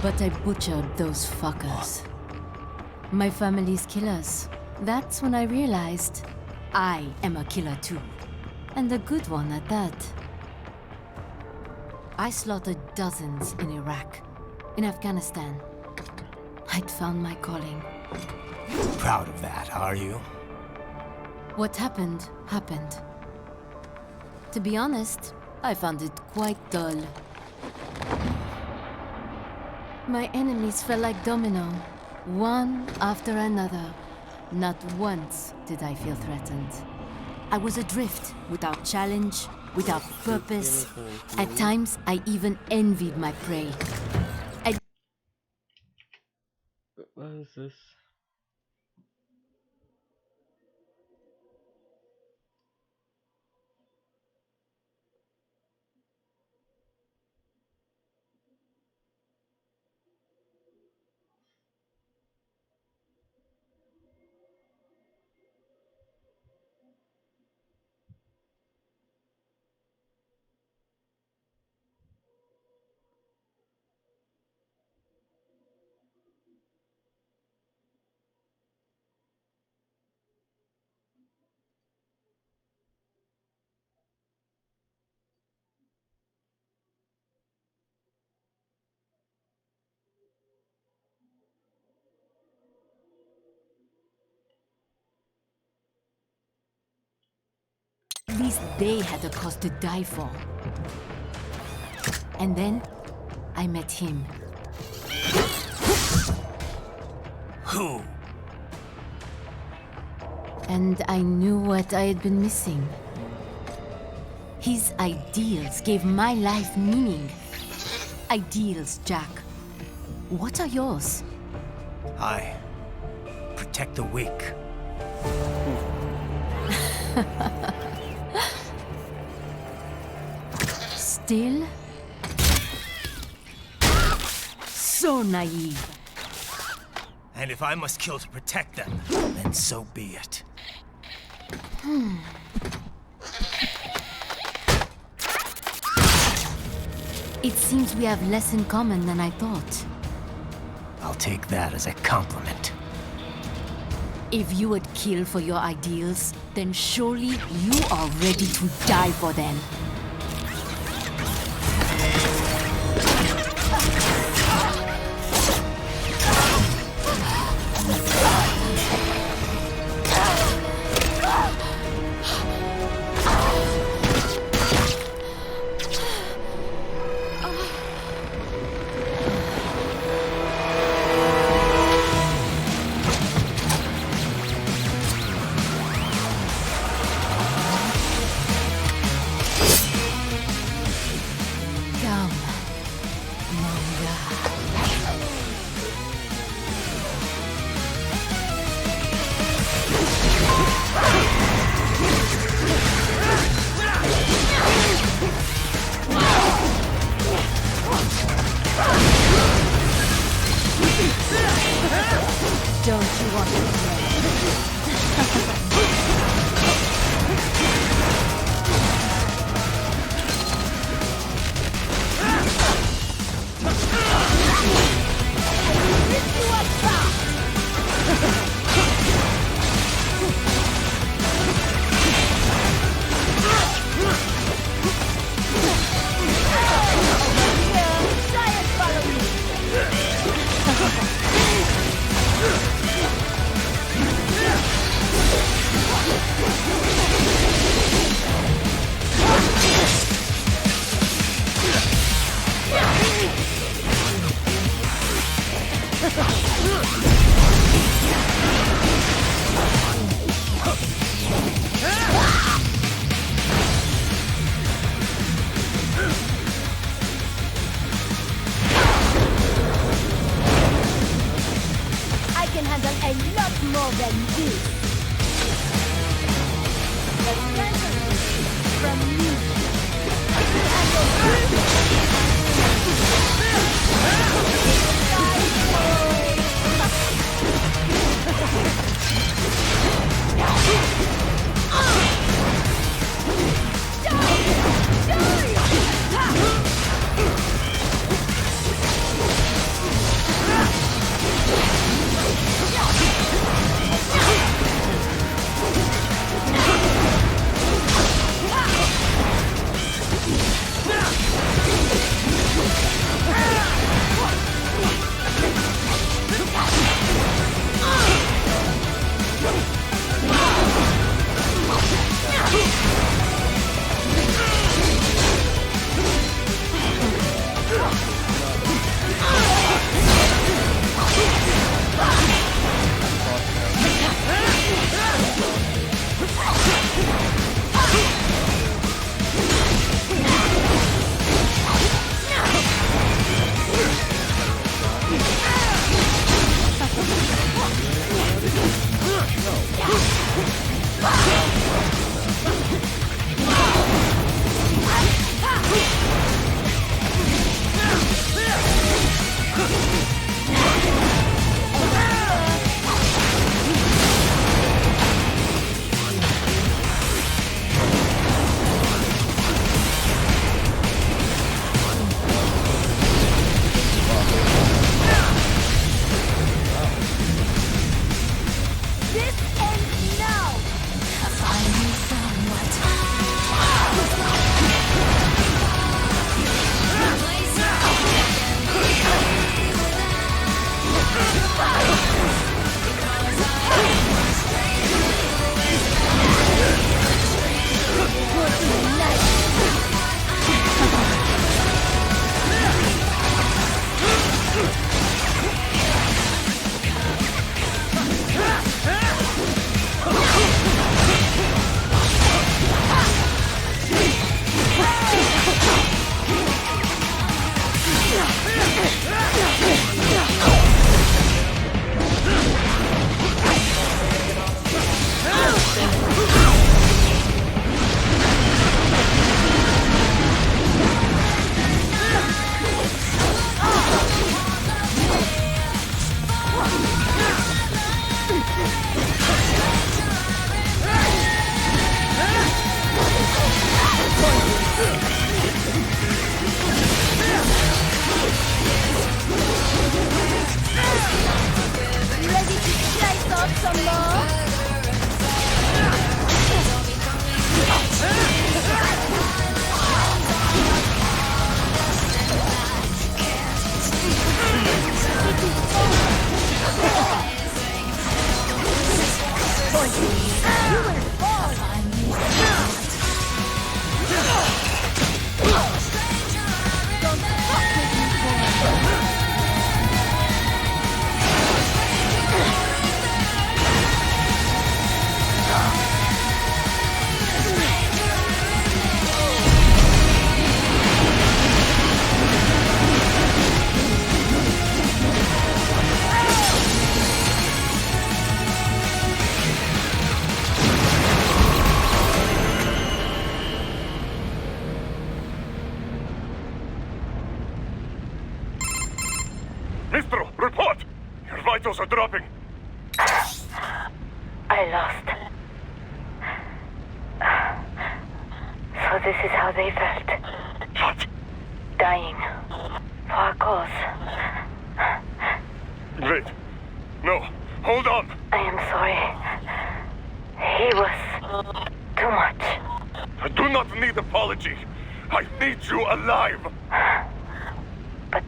But I butchered those fuckers. My family's killers. That's when I realized I am a killer too. And a good one at that. I slaughtered dozens in Iraq, in Afghanistan. I'd found my calling. Proud of that, are you? What happened, happened. To be honest, I found it quite dull. My enemies fell like domino, one after another. Not once did I feel threatened. I was adrift, without challenge, without purpose. At times, I even envied my prey. What is this? At least they had a cause to die for. And then, I met him. Who? And I knew what I had been missing. His ideals gave my life meaning. Ideals, Jack. What are yours? I protect the weak. Still? So naive. And if I must kill to protect them, then so be it. It seems we have less in common than I thought. I'll take that as a compliment. If you would kill for your ideals, then surely you are ready to die for them. vitals are dropping. I lost. So this is how they felt. What? Dying. For a cause. Wait. No. Hold on. I am sorry. He was too much. I do not need apology. I need you alive. But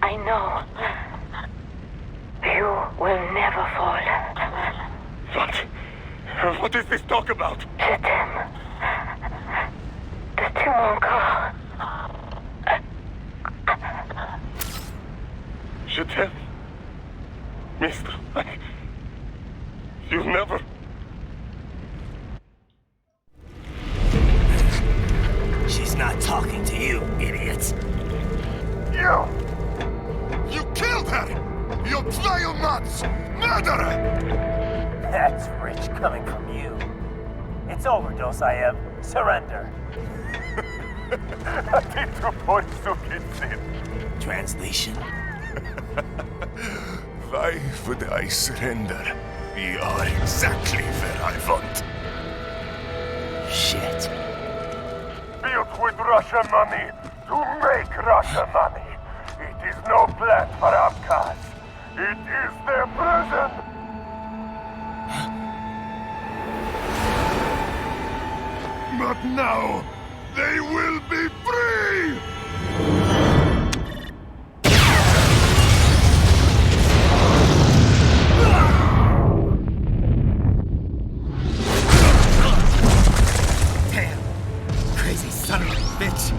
I know you will never fall. What? What is this talk about? Je t'aime. De tout mon corps. Je t'aime. Mister, you never... She's not talking to you, idiot. You killed her! You trial nuts! Murderer! That's rich coming from you. It's overdose, I have. Surrender. Translation. Why would I surrender? You are exactly where I want. Shit. Built with Russian money to make Russian money. It is no plan for Abkhaz. It is their prison. But now, they will be free! Damn! Crazy son of a bitch!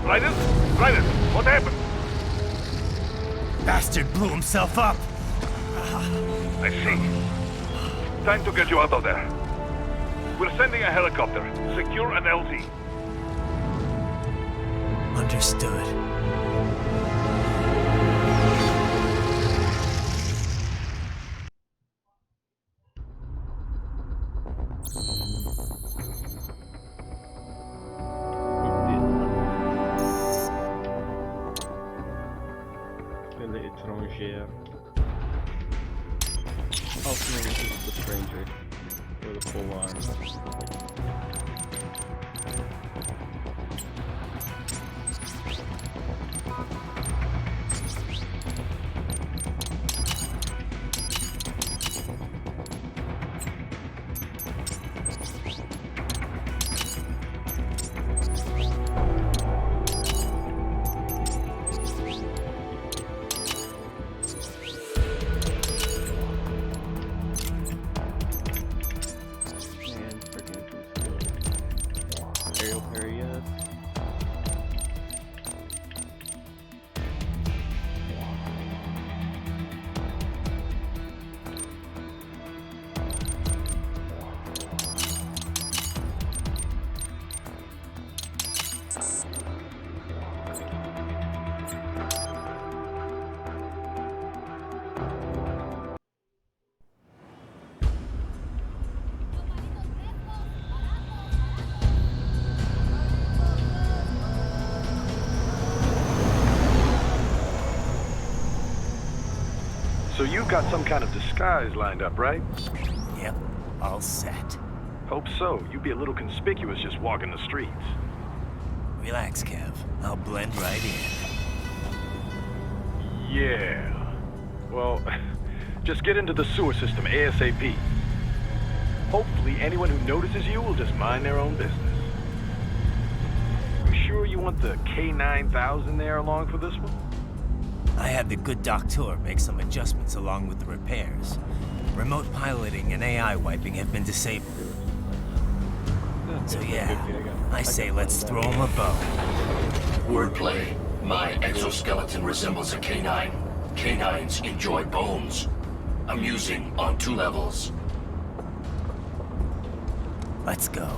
Raiden? Raiden, what happened? Bastard blew himself up! I see. Time to get you out of there. We're sending a helicopter. Secure an LZ. Understood. Elle est étrangère. Ultimately, this is the stranger. With a full arm. Aerial parry, yes. So you've got some kind of disguise lined up, right? Yep, all set. Hope so. You'd be a little conspicuous just walking the streets. Relax, Kev. I'll blend right in. Yeah. Well, just get into the sewer system ASAP. Hopefully anyone who notices you will just mind their own business. You sure you want the K9000 there along for this one? I had the good doctor make some adjustments along with the repairs. Remote piloting and AI wiping have been disabled. So yeah, I say let's throw him a bone. Wordplay. My exoskeleton resembles a canine. Canines enjoy bones. Amusing on 2 levels. Let's go.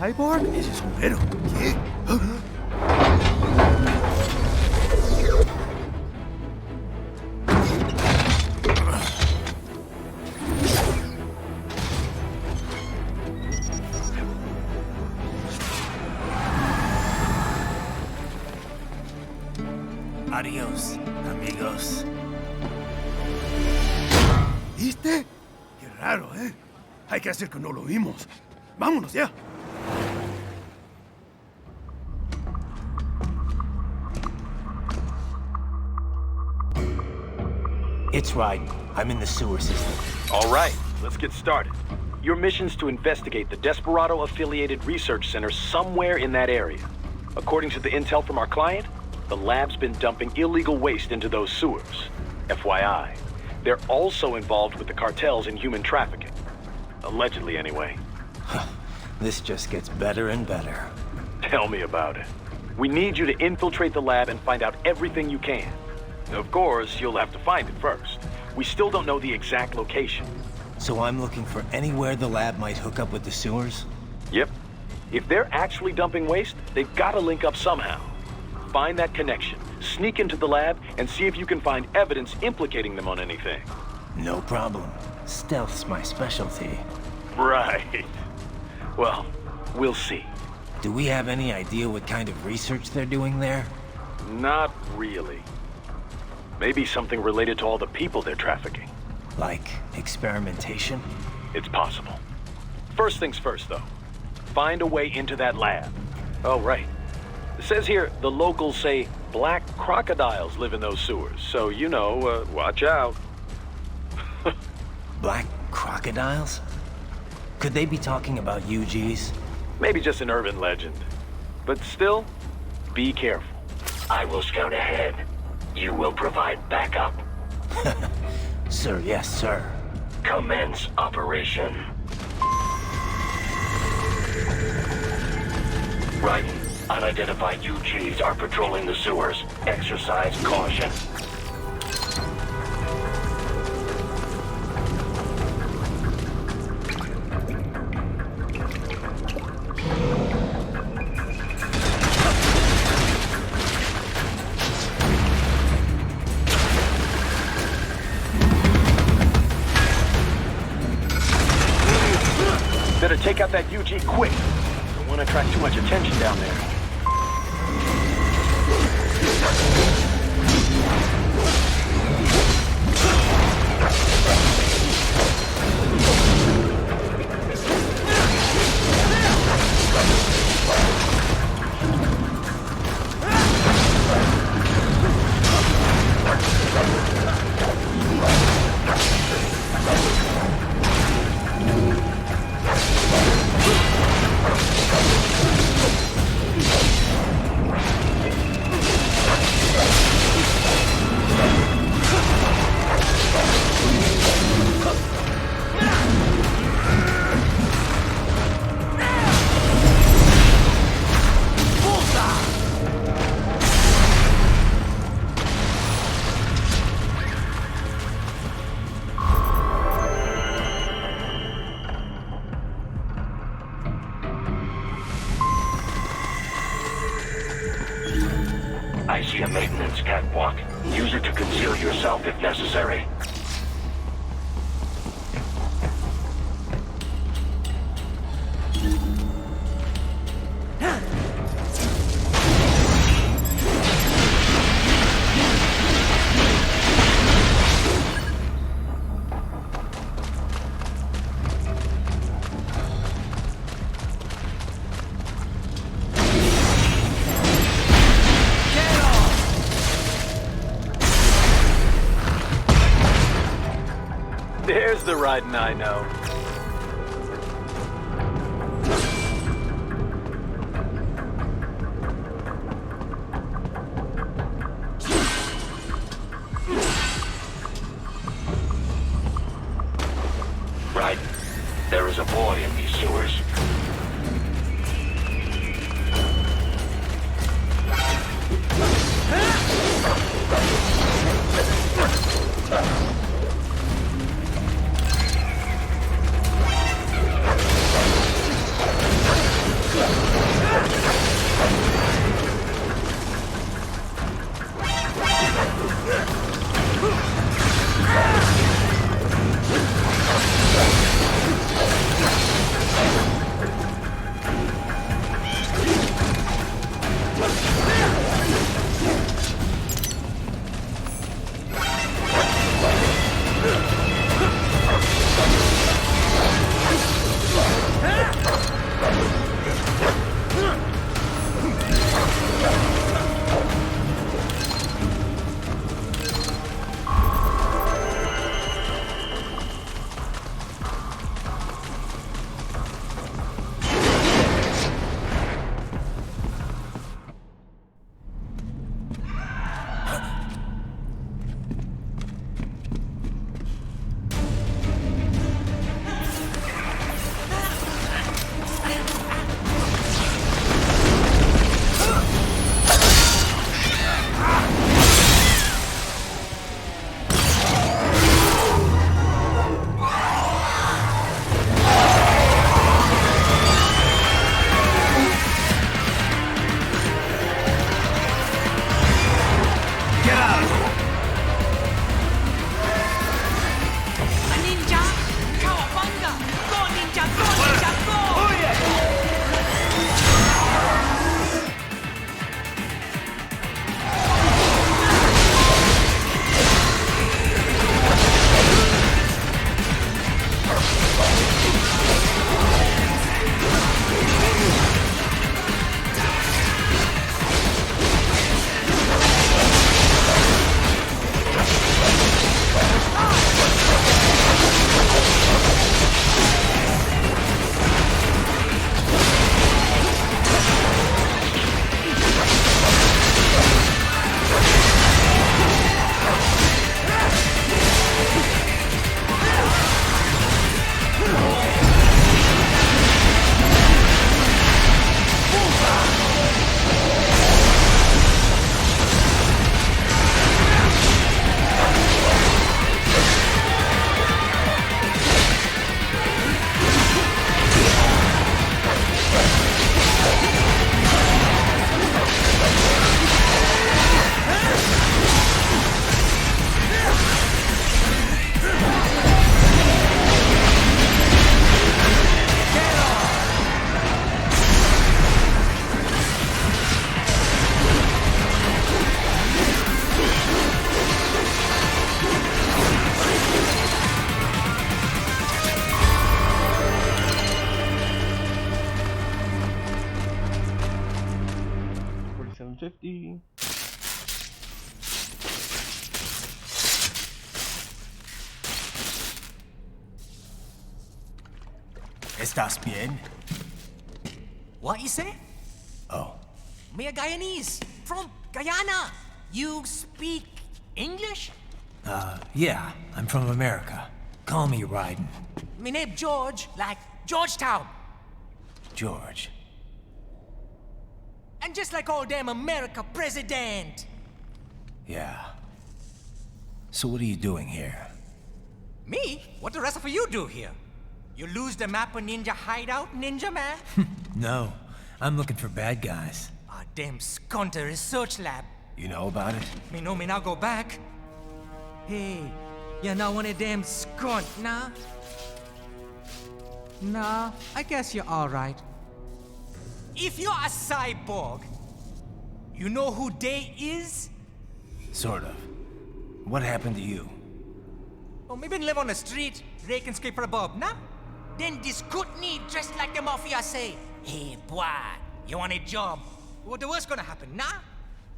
¿Cyborg? Pero, ¿qué? Adiós, amigos. ¿Viste? Qué raro, ¿eh? Hay que hacer que no lo vimos. Vámonos ya. It's Raiden. I'm in the sewer system. All right, let's get started. Your mission's to investigate the Desperado-affiliated research center somewhere in that area. According to the intel from our client, the lab's been dumping illegal waste into those sewers. FYI, they're also involved with the cartels in human trafficking. Allegedly, anyway. This just gets better and better. Tell me about it. We need you to infiltrate the lab and find out everything you can. Of course, you'll have to find it first. We still don't know the exact location. So I'm looking for anywhere the lab might hook up with the sewers? Yep. If they're actually dumping waste, they've got to link up somehow. Find that connection, sneak into the lab, and see if you can find evidence implicating them on anything. No problem. Stealth's my specialty. Right. Well, we'll see. Do we have any idea what kind of research they're doing there? Not really. Maybe something related to all the people they're trafficking. Like experimentation? It's possible. First things first, though. Find a way into that lab. Oh, right. It says here the locals say black crocodiles live in those sewers, so, you know, watch out. Black crocodiles? Could they be talking about UGs? Maybe just an urban legend. But still, be careful. I will scout ahead. You will provide backup. Sir, yes, sir. Commence operation. Raiden, unidentified UGs are patrolling the sewers. Exercise caution. Better take out that UG quick. Don't want to attract too much attention down there. I see a maintenance catwalk. Use it to conceal yourself if necessary. There's the Raiden I know. Raiden, there is a boy in these sewers. 150. ¿Estás bien? What you say? Oh. Me a Guyanese from Guyana. You speak English? Yeah, I'm from America. Call me Raiden. Me name George, like Georgetown. George. And just like all damn America president. Yeah. So what are you doing here? Me? What the rest of you do here? You lose the map of Ninja Hideout, Ninja Man? No, I'm looking for bad guys. Ah, damn Skunter research lab. You know about it? Me know me now go back. Hey, you're not one of them skunt, nah? Nah, I guess you're alright. If you're a cyborg, you know who Day is? Sort of. What happened to you? Oh, me been live on the street, rake and scrape for a bob, nah? Then this Kootenai dressed like the mafia say, hey boy, you want a job? What the worst gonna happen, nah?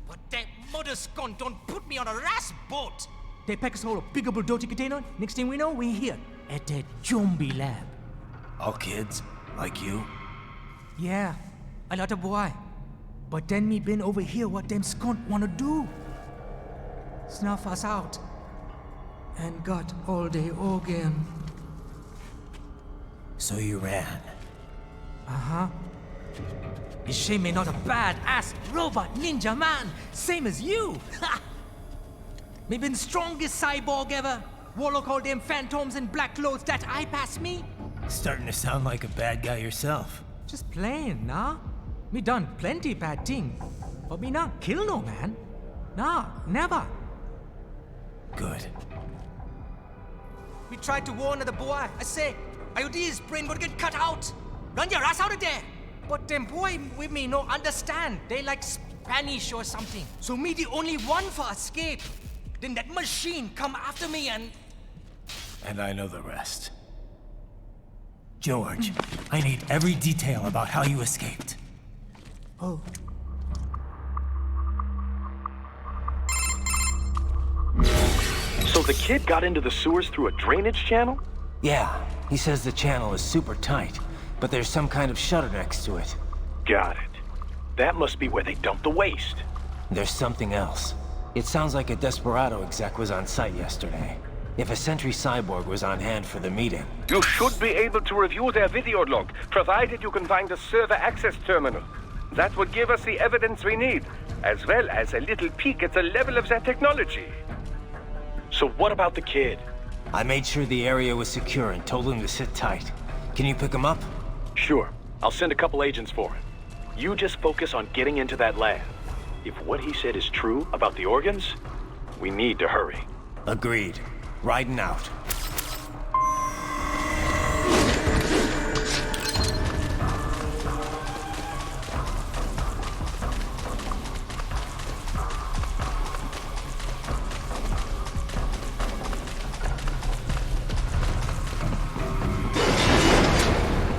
But that mother scunt don't put me on a ras boat. They pack us all a big old dirty container. Next thing we know, we're here at that zombie lab. All kids? Like you? Yeah, a lot of boy. But then me been over here what them scunt wanna do. Snuff us out. And got all day organ. So you ran? Uh-huh. Is she me not a bad-ass robot ninja man, same as you? Ha! Me been strongest cyborg ever. Warlock all them phantoms in black clothes that eye pass me. Starting to sound like a bad guy yourself. Just plain, nah? Me done plenty bad thing. But me not kill no man. Nah, never. Good. We tried to warn the boy. I say, IOD's brain gonna get cut out. Run your ass out of there. But them boy with me no understand. They like Spanish or something. So me the only one for escape. Then that machine come after me and... And I know the rest. George, I need every detail about how you escaped. Oh. So the kid got into the sewers through a drainage channel? Yeah, he says the channel is super tight, but there's some kind of shutter next to it. Got it. That must be where they dumped the waste. There's something else. It sounds like a Desperado exec was on site yesterday. If a Sentry Cyborg was on hand for the meeting... You should be able to review their video log, provided you can find the server access terminal. That would give us the evidence we need, as well as a little peek at the level of their technology. So what about the kid? I made sure the area was secure and told him to sit tight. Can you pick him up? Sure. I'll send a couple agents for him. You just focus on getting into that lab. If what he said is true about the organs, we need to hurry. Agreed. Riding out.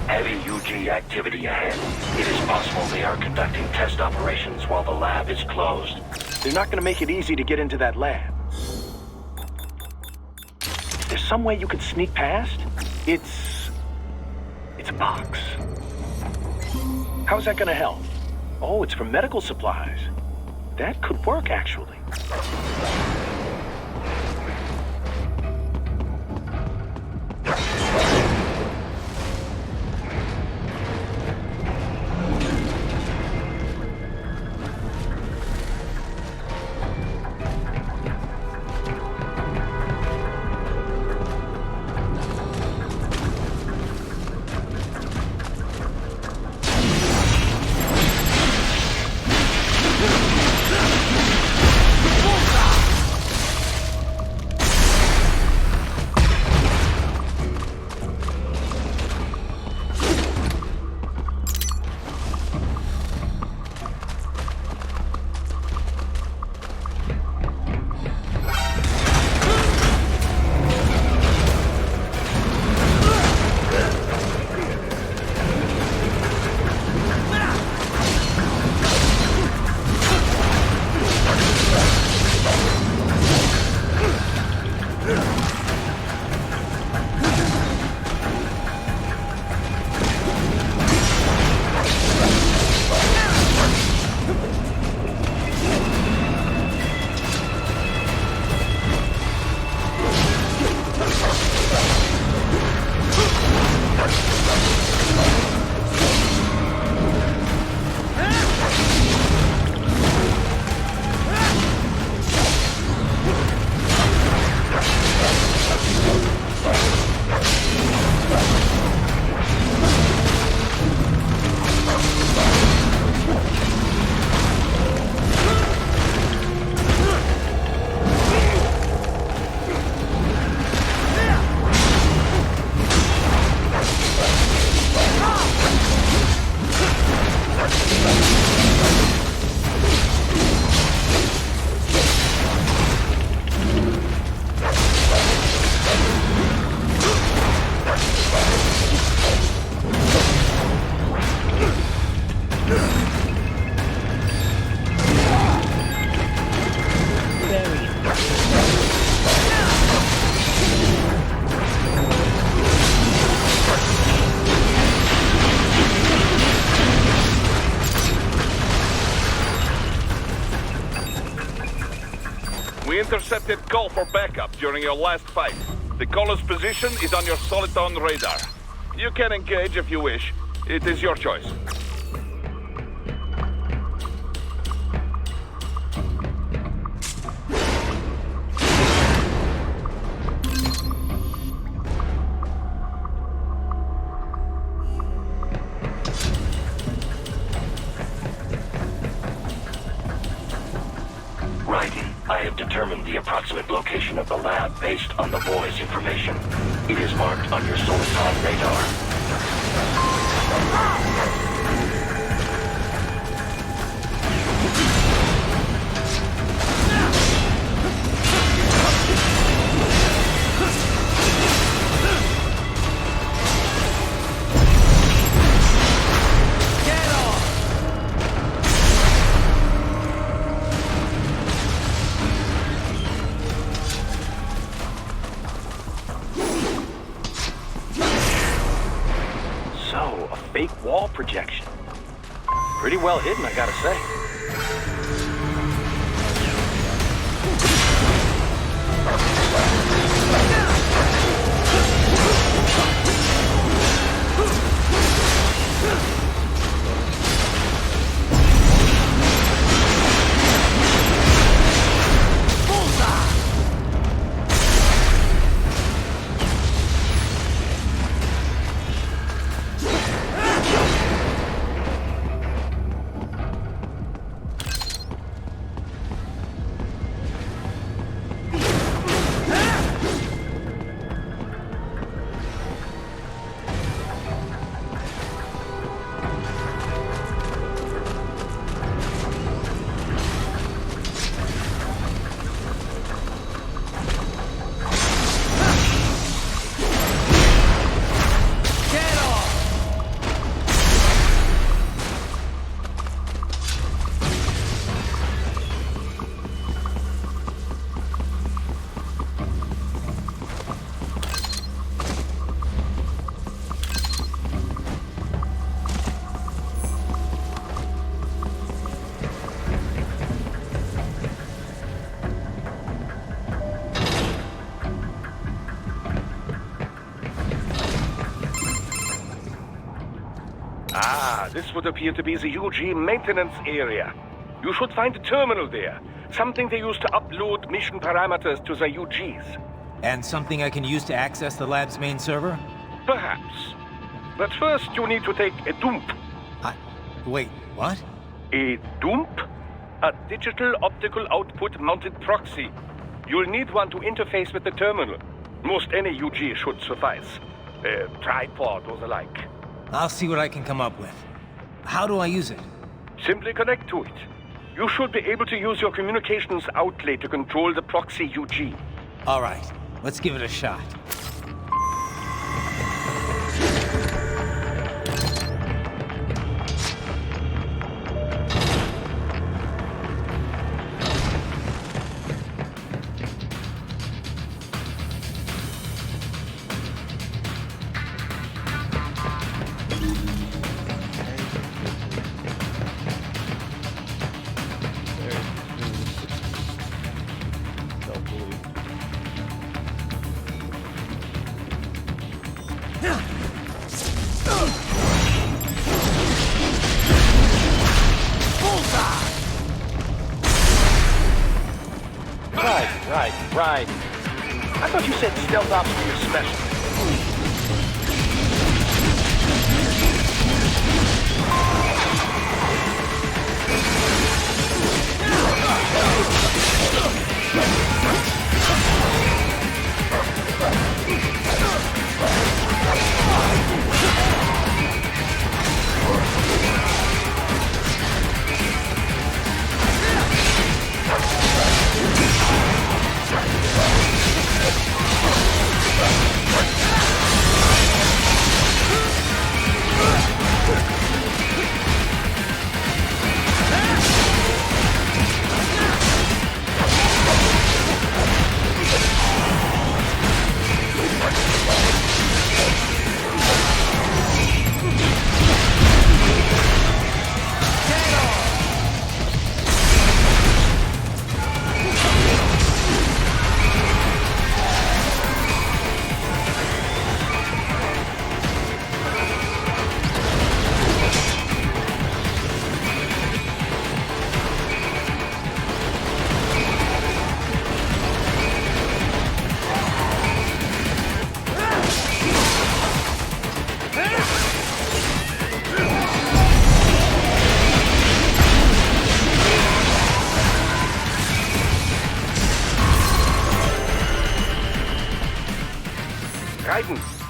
Heavy UG activity ahead. It is possible they are conducting test operations while the lab is closed. They're not gonna make it easy to get into that lab. There's some way you could sneak past? It's a box. How's that gonna help? Oh, it's for medical supplies. That could work, actually. detected call for backup during your last fight. The caller's position is on your Soliton radar. You can engage if you wish. It is your choice. I have determined the approximate location of the lab based on the boy's information. It is marked on your Soliton radar. Fake wall projection. Pretty well hidden, I gotta say. This would appear to be the UG maintenance area. You should find a terminal there. Something they use to upload mission parameters to the UGs. And something I can use to access the lab's main server? Perhaps. But first you need to take a dump. Wait, what? A dump? A digital optical output mounted proxy. You'll need one to interface with the terminal. Most any UG should suffice. A tripod or the like. I'll see what I can come up with. How do I use it? Simply connect to it. You should be able to use your communications outlay to control the proxy UG. All right, let's give it a shot. Right. I thought you said stealth ops were your specialty.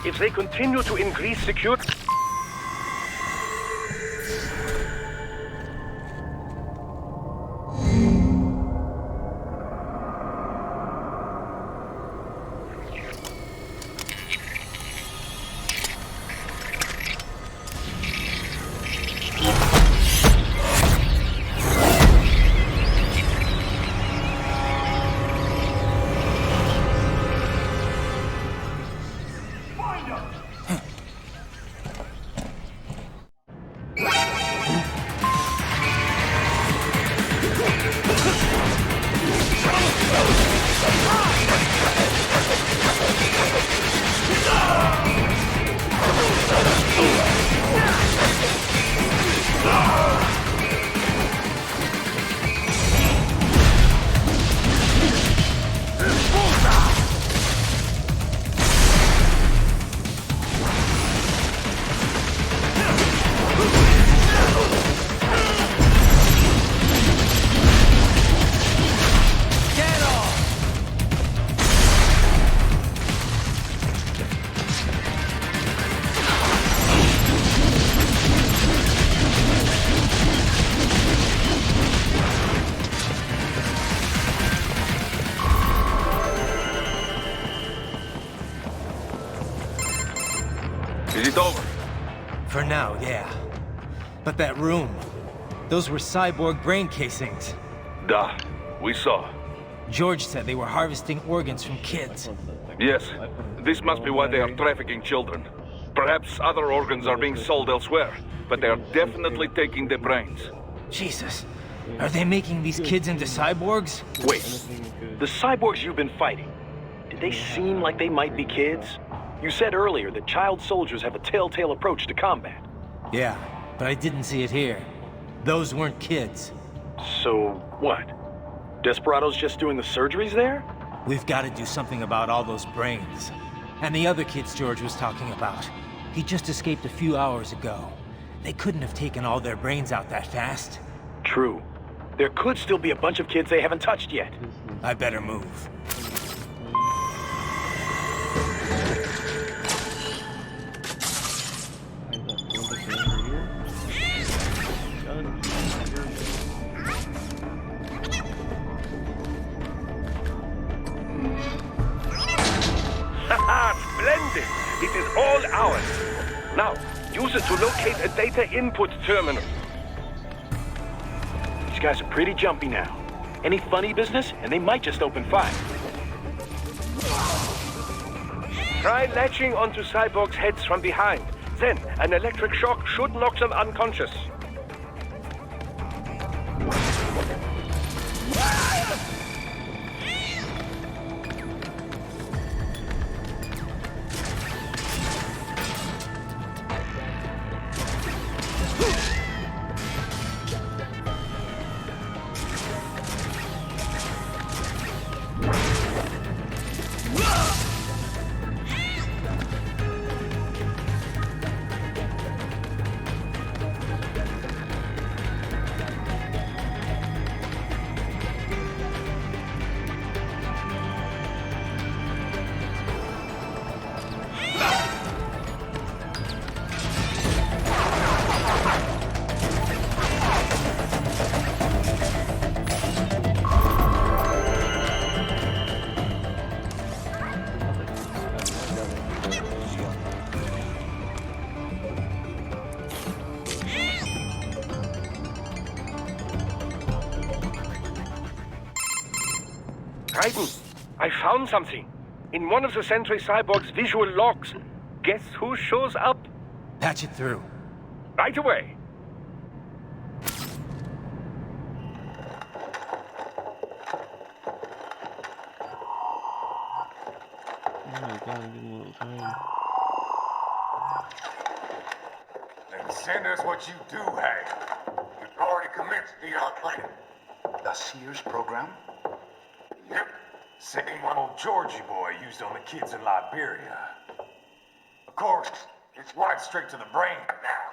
If they continue to increase security... Is it over? For now, yeah. But that room, those were cyborg brain casings. Duh, we saw. George said they were harvesting organs from kids. Yes, this must be why they are trafficking children. Perhaps other organs are being sold elsewhere, but they are definitely taking the brains. Jesus, are they making these kids into cyborgs? Wait, the cyborgs you've been fighting, did they seem like they might be kids? You said earlier that child soldiers have a telltale approach to combat. Yeah, but I didn't see it here. Those weren't kids. So, what? Desperado's just doing the surgeries there? We've got to do something about all those brains. And the other kids George was talking about. He just escaped a few hours ago. They couldn't have taken all their brains out that fast. True. There could still be a bunch of kids they haven't touched yet. I better move. Splendid! It is all ours. Now, use it to locate a data input terminal. These guys are pretty jumpy now. Any funny business, and they might just open fire. Try latching onto cyborgs' heads from behind. Then, an electric shock should knock them unconscious. Raiden, I found something. In one of the Sentry Cyborg's visual logs. Guess who shows up? Patch it through. Right away. Oh my god, I'm getting a little tired. Then send us what you do have. You've already commenced the outplanning. The Sears program? Yep. Same one old Georgie boy used on the kids in Liberia. Of course, it's right straight to the brain now.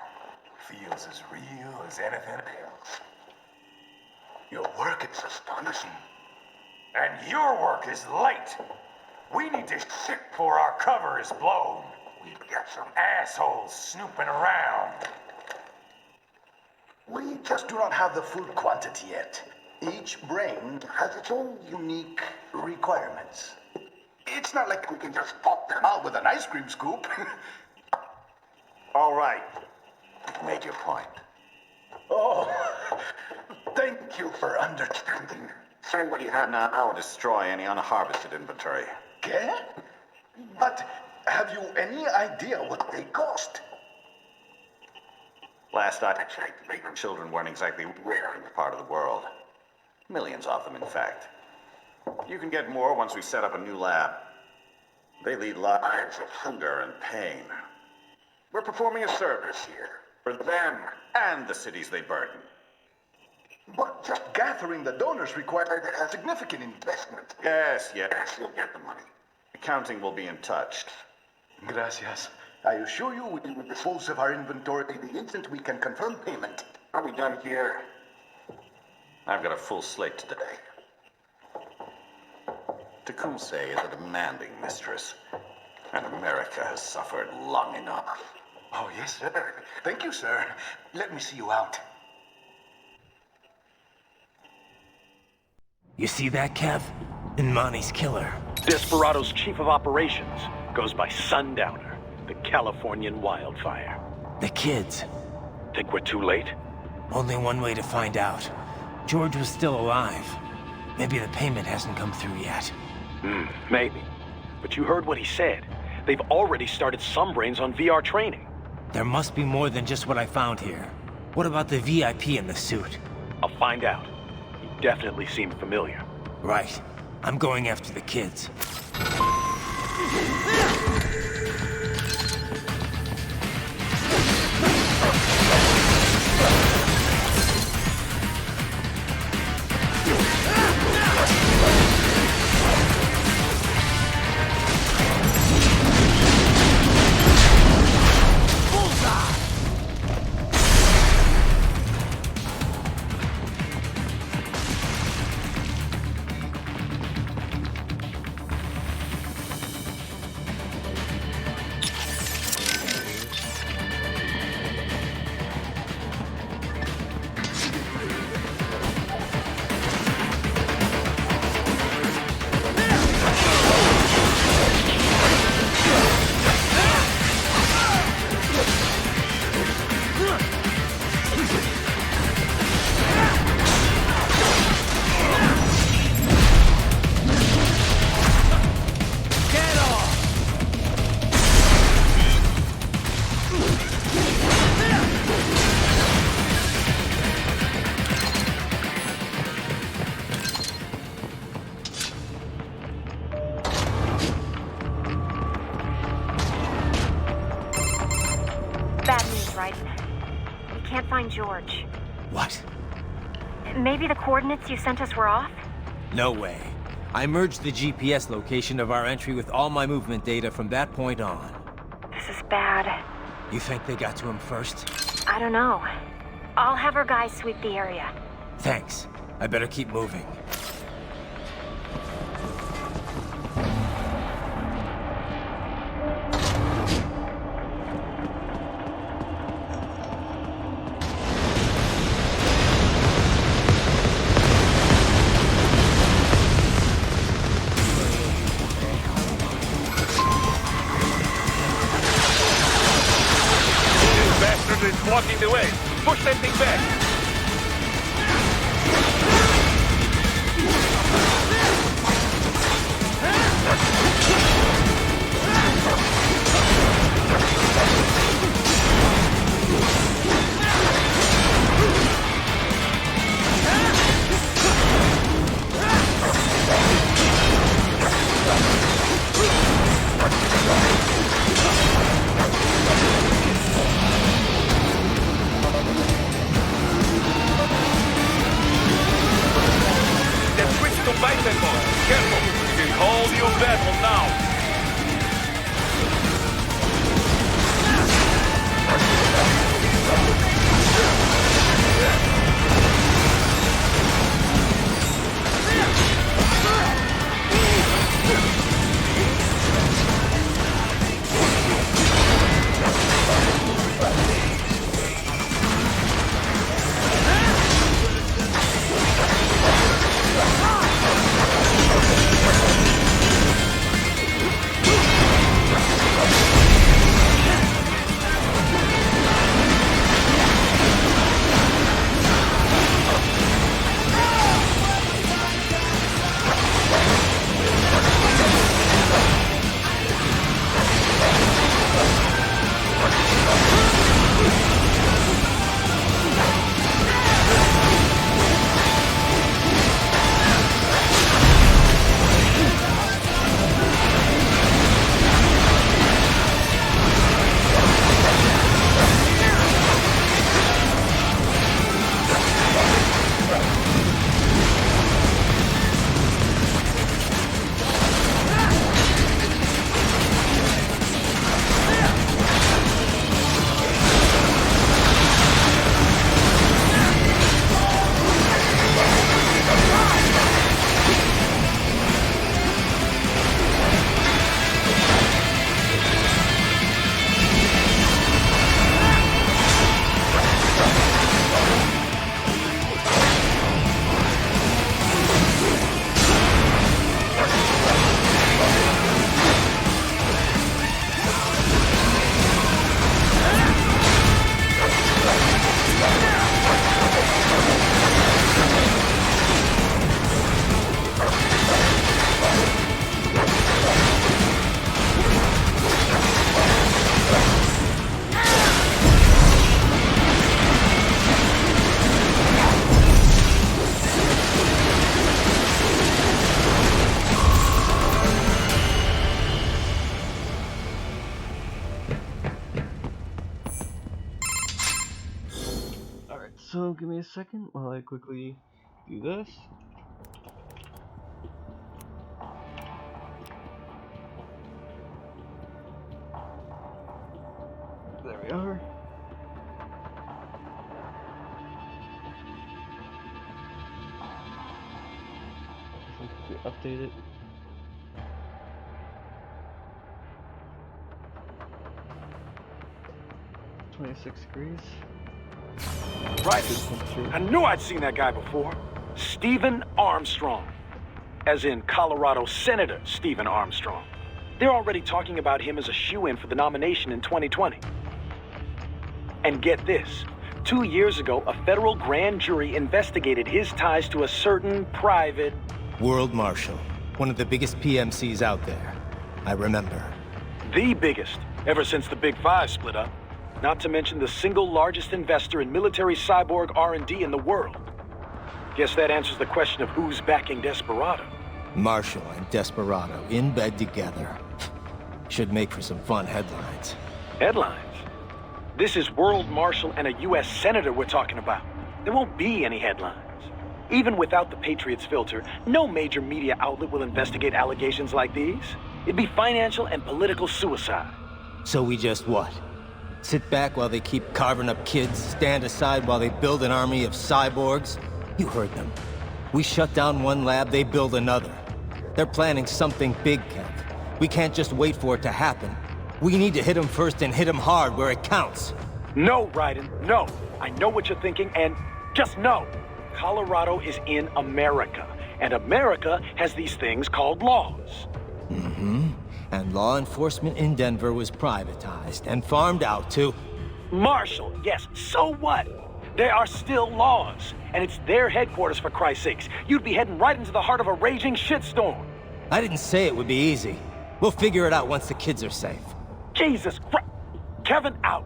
Feels as real as anything else. Your work is astonishing. And your work is late. We need to shit before our cover is blown. we'd get some assholes snooping around. We just do not have the full quantity yet. Each brain has its own unique requirements. It's not like we can just pop them out with an ice cream scoop. All right. You made your point. Oh, thank you for understanding. Send what you have now or destroy any unharvested inventory. Okay? But have you any idea what they cost? Last I checked, children weren't exactly rare in this part of the world. Millions of them, in fact. You can get more once we set up a new lab. They lead lives of hunger and pain. We're performing a service here for them and the cities they burden. But just gathering the donors required a significant investment. Yes, you'll get the money. Accounting will be in touch. Gracias. I assure you we will dispose of our inventory the instant we can confirm payment. Are we done here? I've got a full slate today. Tecumseh is a demanding mistress, and America has suffered long enough. Oh, yes, sir. Thank you, sir. Let me see you out. You see that, Kev? Inmani's killer. Desperado's chief of operations goes by Sundowner, the Californian wildfire. The kids. Think we're too late? Only one way to find out. George was still alive. Maybe the payment hasn't come through yet. Maybe. But you heard what he said. They've already started some brains on VR training. There must be more than just what I found here. What about the VIP in the suit? I'll find out. He definitely seemed familiar. Right. I'm going after the kids. George. What? Maybe the coordinates you sent us were off? No way. I merged the GPS location of our entry with all my movement data from that point on. This is bad. You think they got to him first? I don't know. I'll have our guys sweep the area. Thanks. I better keep moving. Blocking the way. Push that thing back. So give me a second while I quickly do this. There we are. Update it. $26 Right. I knew I'd seen that guy before. Stephen Armstrong. As in Colorado Senator Stephen Armstrong. They're already talking about him as a shoo-in for the nomination in 2020. And get this. 2 years ago, a federal grand jury investigated his ties to a certain private... World Marshal. One of the biggest PMCs out there. I remember. The biggest, ever since the Big Five split up. Not to mention the single largest investor in military cyborg R&D in the world. Guess that answers the question of who's backing Desperado. Marshall and Desperado in bed together. Should make for some fun headlines. Headlines? This is World Marshal and a U.S. Senator we're talking about. There won't be any headlines. Even without the Patriots filter, no major media outlet will investigate allegations like these. It'd be financial and political suicide. So we just what? Sit back while they keep carving up kids, stand aside while they build an army of cyborgs? You heard them. We shut down one lab, they build another. They're planning something big, Kev. We can't just wait for it to happen. We need to hit them first and hit them hard where it counts. No, Raiden, no. I know what you're thinking, and just know. Colorado is in America, and America has these things called laws. Mm-hmm. And law enforcement in Denver was privatized and farmed out to... Marshall, yes, so what? There are still laws, and it's their headquarters, for Christ's sakes. You'd be heading right into the heart of a raging shitstorm. I didn't say it would be easy. We'll figure it out once the kids are safe. Jesus Christ. Kevin out.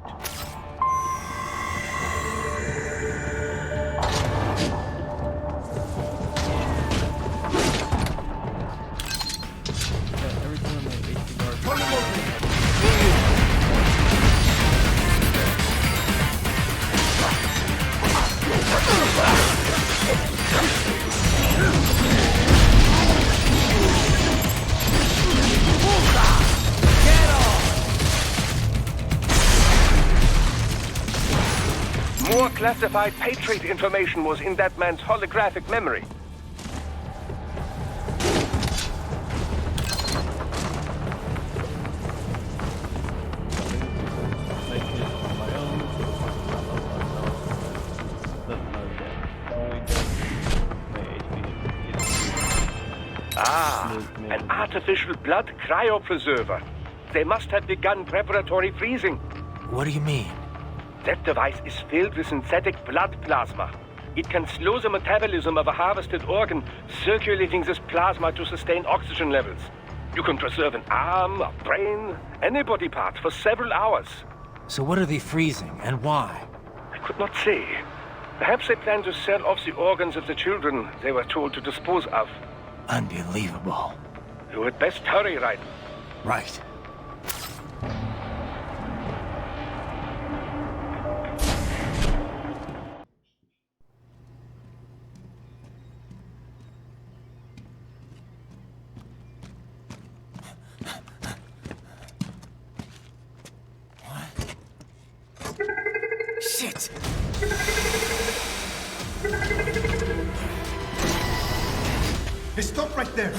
More classified Patriot information was in that man's holographic memory. An artificial blood cryopreserver. They must have begun preparatory freezing. What do you mean? That device is filled with synthetic blood plasma. It can slow the metabolism of a harvested organ, circulating this plasma to sustain oxygen levels. You can preserve an arm, a brain, any body part for several hours. So what are they freezing, and why? I could not say. Perhaps they plan to sell off the organs of the children they were told to dispose of. Unbelievable. You had best hurry, Raiden. Right. Shit! Hey, stop right there!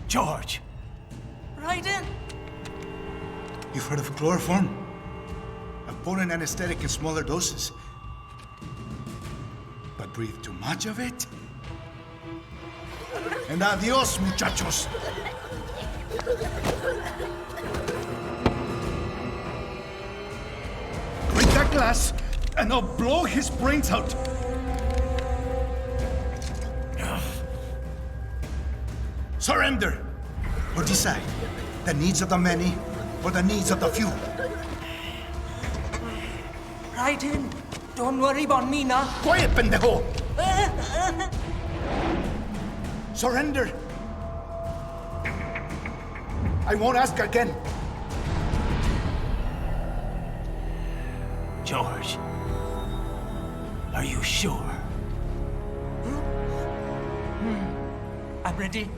George! Raiden! You've heard of chloroform? A potent anesthetic in smaller doses. But breathe too much of it? And adios, muchachos! Break that glass, and I'll blow his brains out! Surrender! Or decide. The needs of the many, or the needs of the few. Raiden, don't worry about me now. Quiet, pendejo! Surrender, I won't ask again. George, are you sure? I'm ready.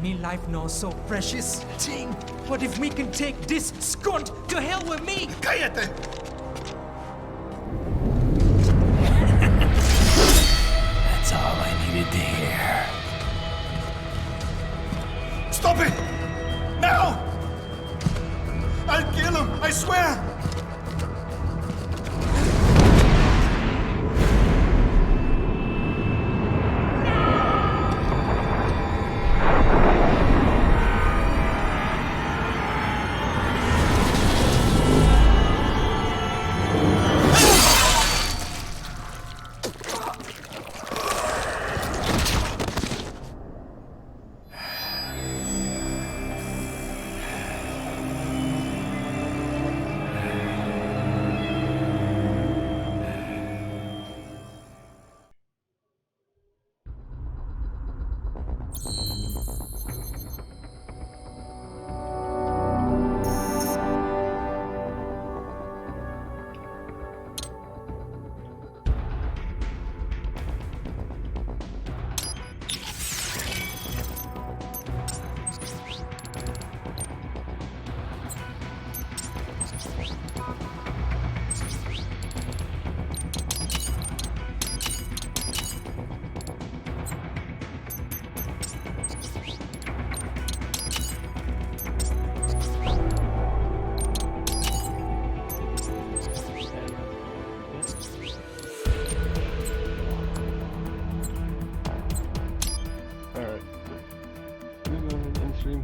Me life now so precious. Ting, what if we can take this skunt to hell with me? Cállate! That's all I needed to hear. Stop it! Now! I'll kill him, I swear!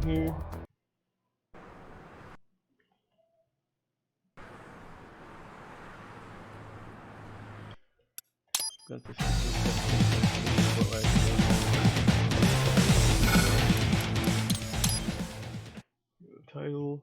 Here. Got this. Title.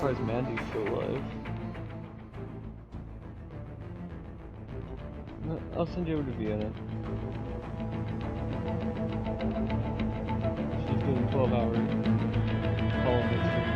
surprised Mandy's still alive. No, I'll send you over to Vienna. She's doing 12-hour call next week.